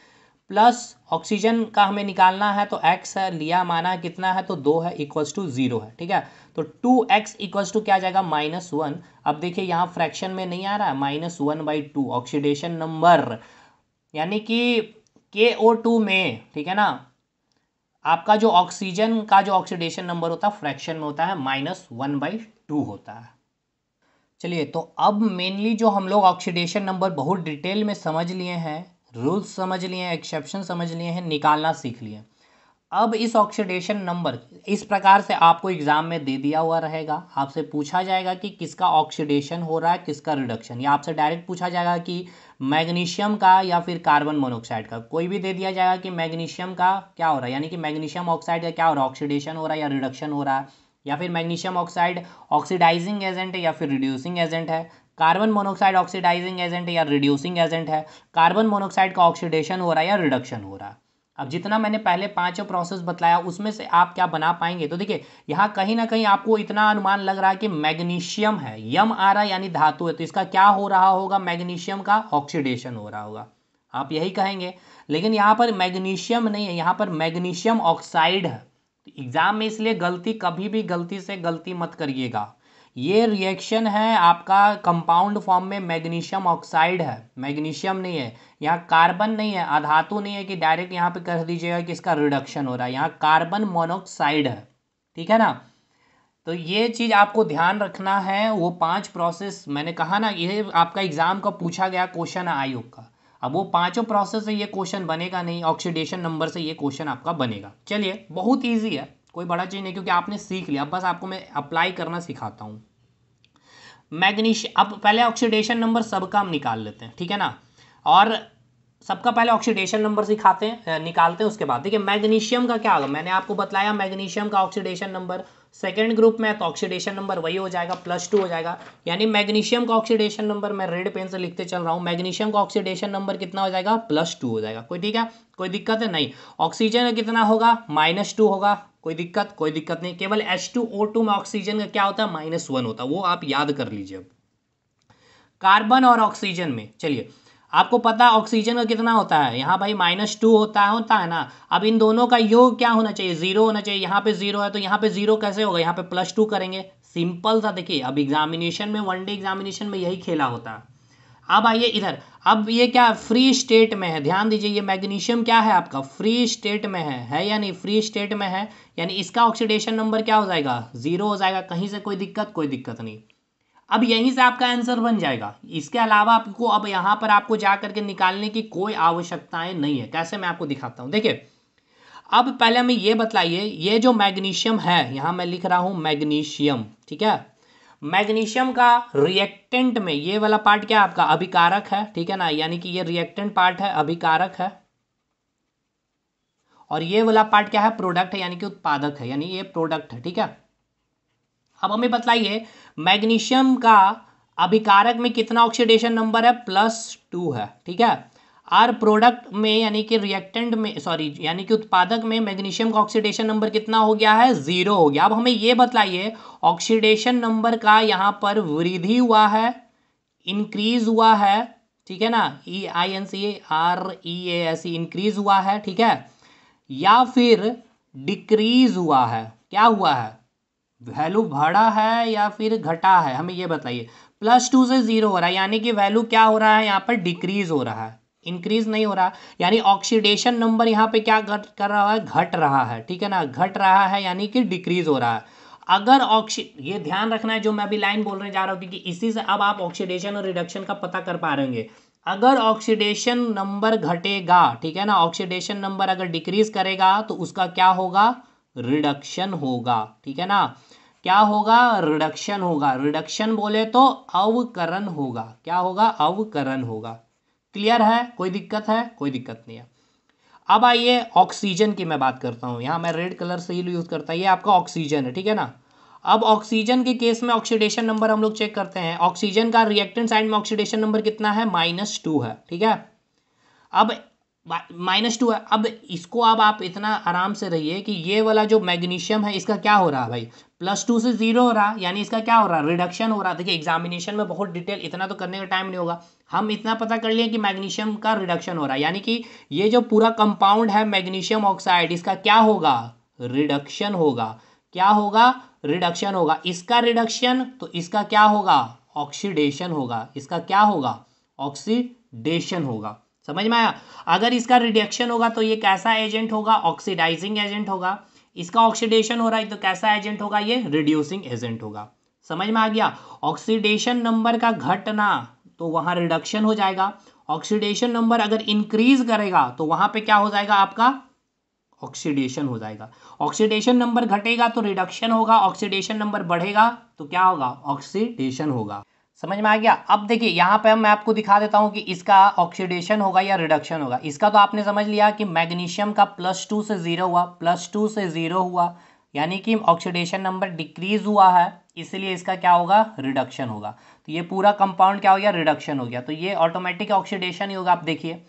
प्लस ऑक्सीजन का हमें निकालना है तो x है, लिया माना कितना है तो 2 है, इक्वल्स टू 0 है, ठीक है। तो 2x इक्वल्स टू क्या आ जाएगा, -1। अब देखिए यहाँ फ्रैक्शन में नहीं आ रहा है, -1/2 ऑक्सीडेशन नंबर, यानी कि KO2 में, ठीक है ना, आपका जो ऑक्सीजन का जो ऑक्सीडेशन नंबर होता है फ्रैक्शन में होता है, -1/2 होता है। चलिए तो अब मेनली जो हम लोग ऑक्सीडेशन नंबर बहुत डिटेल में समझ लिए हैं, रूल्स समझ लिए हैं, एक्सेप्शन समझ लिए हैं, निकालना सीख लिए। अब इस ऑक्सीडेशन नंबर इस प्रकार से आपको एग्जाम में दे दिया हुआ रहेगा, आपसे पूछा जाएगा कि किसका ऑक्सीडेशन हो रहा है, किसका रिडक्शन, या आपसे डायरेक्ट पूछा जाएगा कि मैग्नीशियम का या फिर कार्बन मोनोऑक्साइड का, कोई भी दे दिया जाएगा कि मैग्नीशियम का क्या हो रहा है, यानी कि मैग्नीशियम ऑक्साइड का क्या हो रहा है, ऑक्सीडेशन हो रहा है या रिडक्शन हो रहा है, या फिर मैग्नीशियम ऑक्साइड ऑक्सीडाइजिंग एजेंट है या फिर रिड्यूसिंग एजेंट है, कार्बन मोनोऑक्साइड ऑक्सीडाइजिंग एजेंट है या रिड्यूसिंग एजेंट है, कार्बन मोनोऑक्साइड का ऑक्सीडेशन हो रहा है या रिडक्शन हो रहा है। अब जितना मैंने पहले पांचों प्रोसेस बताया उसमें से आप क्या बना पाएंगे, तो देखिए यहाँ कहीं ना कहीं आपको इतना अनुमान लग रहा है कि मैग्नीशियम है, यम आ रहा है यानी धातु है, तो इसका क्या हो रहा होगा, मैग्नीशियम का ऑक्सीडेशन हो रहा होगा, आप यही कहेंगे। लेकिन यहाँ पर मैग्नीशियम नहीं है, यहाँ पर मैग्नीशियम ऑक्साइड है। तो एग्जाम में इसलिए गलती, कभी भी गलती से गलती मत करिएगा, ये रिएक्शन है आपका कंपाउंड फॉर्म में, मैग्नीशियम ऑक्साइड है, मैग्नीशियम नहीं है, यहाँ कार्बन नहीं है, अधातु नहीं है कि डायरेक्ट यहाँ पे कर दीजिएगा कि इसका रिडक्शन हो रहा है, यहाँ कार्बन मोनोऑक्साइड है, ठीक है ना। तो ये चीज़ आपको ध्यान रखना है। वो 5 प्रोसेस मैंने कहा ना, ये आपका एग्जाम का पूछा गया क्वेश्चन है आयोग का। अब वो पांचों प्रोसेस से ये क्वेश्चन बनेगा नहीं, ऑक्सीडेशन नंबर से ये क्वेश्चन आपका बनेगा। चलिए बहुत ईजी है, कोई बड़ा चीज़ नहीं, क्योंकि आपने सीख लिया। अब बस आपको मैं अप्लाई करना सिखाता हूँ। मैग्नीशियम, अब पहले ऑक्सीडेशन नंबर सबका हम निकाल लेते हैं, ठीक है ना। और सबका पहले ऑक्सीडेशन नंबर सिखाते हैं, निकालते हैं। उसके बाद देखिए मैग्नीशियम का क्या होगा, मैंने आपको बताया मैग्नीशियम का ऑक्सीडेशन नंबर सेकेंड ग्रुप में है, तो ऑक्सीडेशन नंबर वही हो जाएगा, +2 हो जाएगा। यानी मैग्नीशियम का ऑक्सीडेशन नंबर मैं रेड पेन से लिखते चल रहा हूँ, मैग्नीशियम का ऑक्सीडेशन नंबर कितना हो जाएगा, +2 हो जाएगा। कोई ठीक है, कोई दिक्कत है नहीं। ऑक्सीजन का कितना होगा, -2 होगा। कोई दिक्कत नहीं। केवल H2O2 में ऑक्सीजन का क्या होता है, -1 होता है, वो आप याद कर लीजिए। अब कार्बन और ऑक्सीजन में, चलिए आपको पता ऑक्सीजन का कितना होता है, यहाँ भाई -2 होता है ना। अब इन दोनों का योग क्या होना चाहिए, 0 होना चाहिए। यहाँ पे 0 है तो यहाँ पे 0 कैसे होगा, यहाँ पे +2 करेंगे, सिंपल था। देखिए अब एग्जामिनेशन में, वनडे एग्जामिनेशन में यही खेला होता है। अब आइए इधर, अब ये क्या फ्री स्टेट में है, ध्यान दीजिए। ये मैग्नीशियम क्या है आपका, फ्री स्टेट में है या नहीं, फ्री स्टेट में है, यानी इसका ऑक्सीडेशन नंबर क्या हो जाएगा, 0 हो जाएगा। कहीं से कोई दिक्कत नहीं। अब यहीं से आपका आंसर बन जाएगा। इसके अलावा आपको अब यहाँ पर आपको जा करके निकालने की कोई आवश्यकताएं नहीं है। कैसे, मैं आपको दिखाता हूँ। देखिए अब पहले हमें ये बताइए, ये जो मैग्नीशियम है, यहाँ मैं लिख रहा हूँ मैग्नीशियम, ठीक है। मैग्नीशियम का रिएक्टेंट में ये वाला पार्ट क्या है आपका, अभिकारक है, ठीक है ना। यानी कि ये रिएक्टेंट पार्ट है, अभिकारक है। और ये वाला पार्ट क्या है, प्रोडक्ट है, यानी कि उत्पादक है, यानी ये प्रोडक्ट है, ठीक है। अब हमें बताइए मैग्नीशियम का अभिकारक में कितना ऑक्सीडेशन नंबर है, +2 है, ठीक है। और प्रोडक्ट में यानी कि रिएक्टेंट में, सॉरी यानी कि उत्पादक में मैग्नीशियम का ऑक्सीडेशन नंबर कितना हो गया है, 0 हो गया। अब हमें ये बताइए ऑक्सीडेशन नंबर का यहाँ पर वृद्धि हुआ है, इंक्रीज हुआ है, ठीक है ना, INCREAS इंक्रीज हुआ है, ठीक है, या फिर डिक्रीज हुआ है, क्या हुआ है, वैल्यू बढ़ा है या फिर घटा है, हमें ये बताइए। +2 से 0 हो रहा है, यानी कि वैल्यू क्या हो रहा है, यहाँ पर डिक्रीज हो रहा है, इंक्रीज नहीं हो रहा। यानी ऑक्सीडेशन नंबर यहाँ पे क्या कर रहा है, घट रहा है, ठीक है ना, घट रहा है, यानी कि डिक्रीज हो रहा है। अगर ये ध्यान रखना है जो मैं अभी लाइन बोलने जा रहा हूँ, क्योंकि इसी से अब आप ऑक्सीडेशन और रिडक्शन का पता कर पा रहे होंगे। अगर ऑक्सीडेशन नंबर घटेगा, ठीक है ना, ऑक्सीडेशन नंबर अगर डिक्रीज करेगा तो उसका क्या होगा, रिडक्शन होगा, ठीक है ना। क्या होगा, रिडक्शन होगा। रिडक्शन बोले तो अवकरण होगा, क्या होगा, अवकरण होगा। क्लियर है, कोई दिक्कत है, कोई दिक्कत नहीं है। अब आइए ऑक्सीजन की मैं बात करता हूँ, यहाँ मैं रेड कलर से ही यूज़ करता हूँ, ये आपका ऑक्सीजन है, ठीक है ना। अब ऑक्सीजन के केस में ऑक्सीडेशन नंबर हम लोग चेक करते हैं। ऑक्सीजन का रिएक्टेंट साइड में ऑक्सीडेशन नंबर कितना है, -2 है, ठीक है। अब -2 है। अब इसको अब आप इतना आराम से रहिए कि ये वाला जो मैग्नीशियम है इसका क्या हो रहा है भाई, +2 से 0 हो रहा है, यानी इसका क्या हो रहा है, रिडक्शन हो रहा है। देखिए एग्जामिनेशन में बहुत डिटेल इतना तो करने का टाइम नहीं होगा, हम इतना पता कर लिए कि मैग्नीशियम का रिडक्शन हो रहा है, यानी कि ये जो पूरा कंपाउंड है मैग्नीशियम ऑक्साइड, इसका क्या होगा, रिडक्शन होगा। क्या होगा, रिडक्शन होगा। इसका रिडक्शन तो इसका क्या होगा, ऑक्सीडेशन होगा। इसका क्या होगा, ऑक्सीडेशन होगा। समझ में आया। अगर इसका रिडक्शन होगा तो ये कैसा एजेंट होगा, ऑक्सीडाइजिंग एजेंट होगा। इसका ऑक्सीडेशन हो रहा है तो कैसा एजेंट होगा, ये रिड्यूसिंग एजेंट होगा। समझ में आ गया। ऑक्सीडेशन नंबर का घटना तो वहां रिडक्शन हो जाएगा। ऑक्सीडेशन नंबर अगर इंक्रीज करेगा तो वहां पे क्या हो जाएगा आपका, ऑक्सीडेशन हो जाएगा। ऑक्सीडेशन नंबर घटेगा तो रिडक्शन होगा, ऑक्सीडेशन नंबर बढ़ेगा तो क्या होगा, ऑक्सीडेशन होगा। समझ में आ गया। अब देखिए यहाँ पे मैं आपको दिखा देता हूँ कि इसका ऑक्सीडेशन होगा या रिडक्शन होगा। इसका तो आपने समझ लिया कि मैग्नीशियम का +2 से 0 हुआ, +2 से 0 हुआ, यानी कि ऑक्सीडेशन नंबर डिक्रीज हुआ है, इसलिए इसका क्या होगा, रिडक्शन होगा। तो ये पूरा कंपाउंड क्या हो गया, रिडक्शन हो गया। तो ये ऑटोमेटिक ऑक्सीडेशन ही होगा। आप देखिए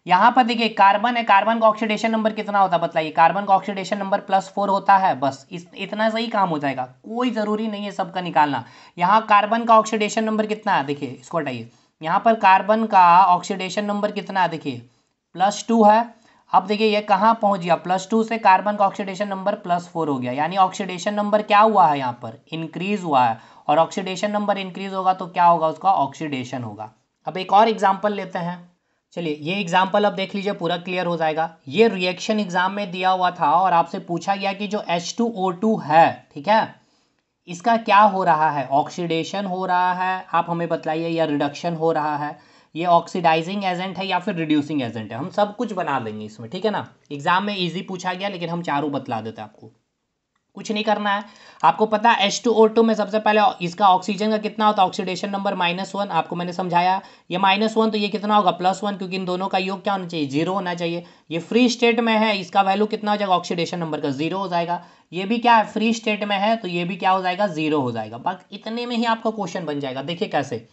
यहाँ पर देखिए कार्बन है, कार्बन का ऑक्सीडेशन नंबर कितना होता है बताइए, कार्बन का ऑक्सीडेशन नंबर +4 होता है। बस इतना सही काम हो जाएगा, कोई ज़रूरी नहीं है सबका निकालना। यहाँ कार्बन का ऑक्सीडेशन नंबर कितना है, देखिए इसको हटाइए, यहाँ पर कार्बन का ऑक्सीडेशन नंबर कितना है, देखिए +2 है। अब देखिए ये कहाँ पहुँच गया, +2 से कार्बन का ऑक्सीडेशन नंबर +4 हो गया, यानी ऑक्सीडेशन नंबर क्या हुआ है, यहाँ पर इंक्रीज हुआ है। और ऑक्सीडेशन नंबर इंक्रीज होगा तो क्या होगा, उसका ऑक्सीडेशन होगा। अब एक और एग्जाम्पल लेते हैं। चलिए ये एग्जाम्पल अब देख लीजिए, पूरा क्लियर हो जाएगा। ये रिएक्शन एग्जाम में दिया हुआ था और आपसे पूछा गया कि जो H2O2 है, ठीक है, इसका क्या हो रहा है, ऑक्सीडेशन हो रहा है, आप हमें बताइए, या रिडक्शन हो रहा है, ये ऑक्सीडाइजिंग एजेंट है या फिर रिड्यूसिंग एजेंट है, हम सब कुछ बना देंगे इसमें, ठीक है ना। एग्जाम में इजी पूछा गया लेकिन हम चारों बतला देते हैं आपको, कुछ नहीं करना है। आपको पता है H2O2 में सबसे पहले इसका ऑक्सीजन का कितना होता है, ऑक्सीडेशन नंबर -1, आपको मैंने समझाया। ये -1 तो ये कितना होगा, +1, क्योंकि इन दोनों का योग क्या होना चाहिए, 0 होना चाहिए। ये फ्री स्टेट में है, इसका वैल्यू कितना हो जाएगा, ऑक्सीडेशन नंबर का 0 हो जाएगा। ये भी क्या है, फ्री स्टेट में है, तो ये भी क्या हो जाएगा, 0 हो जाएगा। बस इतने में ही आपका क्वेश्चन बन जाएगा। देखिए कैसे,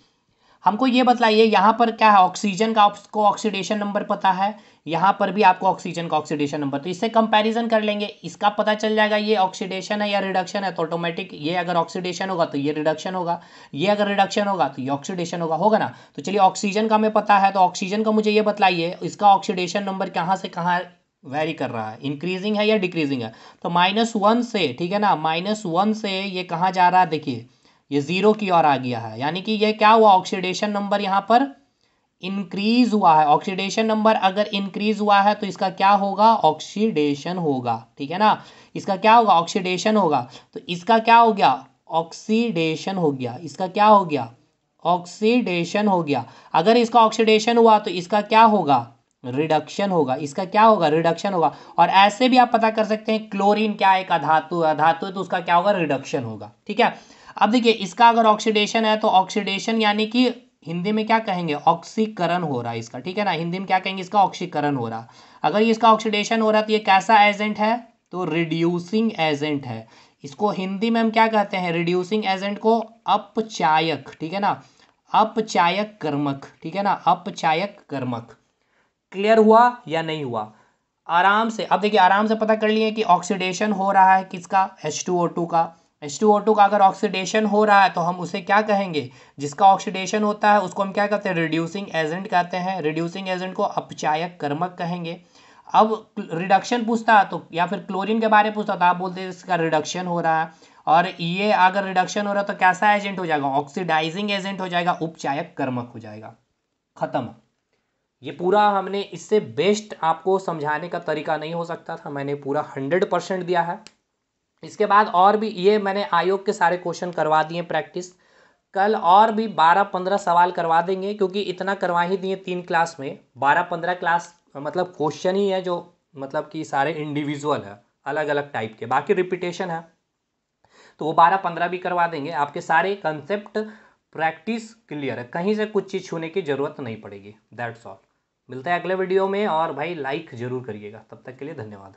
हमको ये बतलाइए यहाँ पर क्या है, ऑक्सीजन का आपको ऑक्सीडेशन नंबर पता है, यहाँ पर भी आपको ऑक्सीजन का ऑक्सीडेशन नंबर, तो इससे कंपैरिजन कर लेंगे, इसका पता चल जाएगा ये ऑक्सीडेशन है या रिडक्शन है, तो ऑटोमेटिक ये अगर ऑक्सीडेशन होगा तो ये रिडक्शन होगा, ये अगर रिडक्शन होगा तो ये ऑक्सीडेशन होगा ना। तो चलिए ऑक्सीजन का हमें पता है, तो ऑक्सीजन का मुझे ये बतलाइए इसका ऑक्सीडेशन नंबर कहाँ से कहाँ वेरी कर रहा है, इंक्रीजिंग है या डिक्रीजिंग है। तो -1 से, ठीक है ना, -1 से ये कहाँ जा रहा है, देखिए ये 0 की ओर आ गया है, यानी कि ये क्या हुआ, ऑक्सीडेशन नंबर यहाँ पर इंक्रीज हुआ है। ऑक्सीडेशन नंबर अगर इंक्रीज हुआ है तो इसका क्या होगा, ऑक्सीडेशन होगा, ठीक है ना। इसका क्या होगा, ऑक्सीडेशन होगा, तो इसका क्या हो गया, ऑक्सीडेशन हो गया, इसका क्या हो गया, ऑक्सीडेशन हो गया। अगर इसका ऑक्सीडेशन हुआ तो इसका क्या होगा, रिडक्शन होगा, इसका क्या होगा, रिडक्शन होगा। और ऐसे भी आप पता कर सकते हैं, क्लोरीन क्या है, एक अधातु है, अधातु है तो उसका क्या होगा, रिडक्शन होगा, ठीक है। अब देखिए इसका अगर ऑक्सीडेशन है तो ऑक्सीडेशन यानी कि हिंदी में क्या कहेंगे, ऑक्सीकरण हो रहा है इसका, ठीक है ना, हिंदी में क्या कहेंगे, इसका ऑक्सीकरण हो रहा। अगर इसका ऑक्सीडेशन हो रहा है तो ये कैसा एजेंट है, तो रिड्यूसिंग एजेंट है। इसको हिंदी में हम क्या कहते हैं, रिड्यूसिंग एजेंट को अपचायक, ठीक है ना, अपचायक कर्मक, ठीक है ना, अपचायक कर्मक। क्लियर हुआ या नहीं हुआ, आराम से। अब देखिए आराम से पता कर लिए कि ऑक्सीडेशन हो रहा है किसका, H2O2 का। H2O2 का अगर ऑक्सीडेशन हो रहा है तो हम उसे क्या कहेंगे, जिसका ऑक्सीडेशन होता है उसको हम क्या कहते हैं, रिड्यूसिंग एजेंट कहते हैं। रिड्यूसिंग एजेंट को अपचायक कर्मक कहेंगे। अब रिडक्शन पूछता है तो, या फिर क्लोरीन के बारे में पूछता तो आप बोलते इसका रिडक्शन हो रहा है। और ये अगर रिडक्शन हो रहा है तो कैसा एजेंट हो जाएगा, ऑक्सीडाइजिंग एजेंट हो जाएगा, उपचायक कर्मक हो जाएगा, खत्म। ये पूरा हमने, इससे बेस्ट आपको समझाने का तरीका नहीं हो सकता था, मैंने पूरा 100% दिया है। इसके बाद और भी ये मैंने आयोग के सारे क्वेश्चन करवा दिए प्रैक्टिस, कल और भी 12-15 सवाल करवा देंगे, क्योंकि इतना करवा ही दिए 3 क्लास में, 12-15 क्लास मतलब क्वेश्चन ही है जो मतलब कि सारे इंडिविजुअल है, अलग अलग टाइप के, बाकी रिपीटेशन है, तो वो 12-15 भी करवा देंगे। आपके सारे कंसेप्ट प्रैक्टिस क्लियर है, कहीं से कुछ चीज़ छूने की ज़रूरत नहीं पड़ेगी। That's all. मिलता है अगले वीडियो में, और भाई लाइक ज़रूर करिएगा। तब तक के लिए धन्यवाद।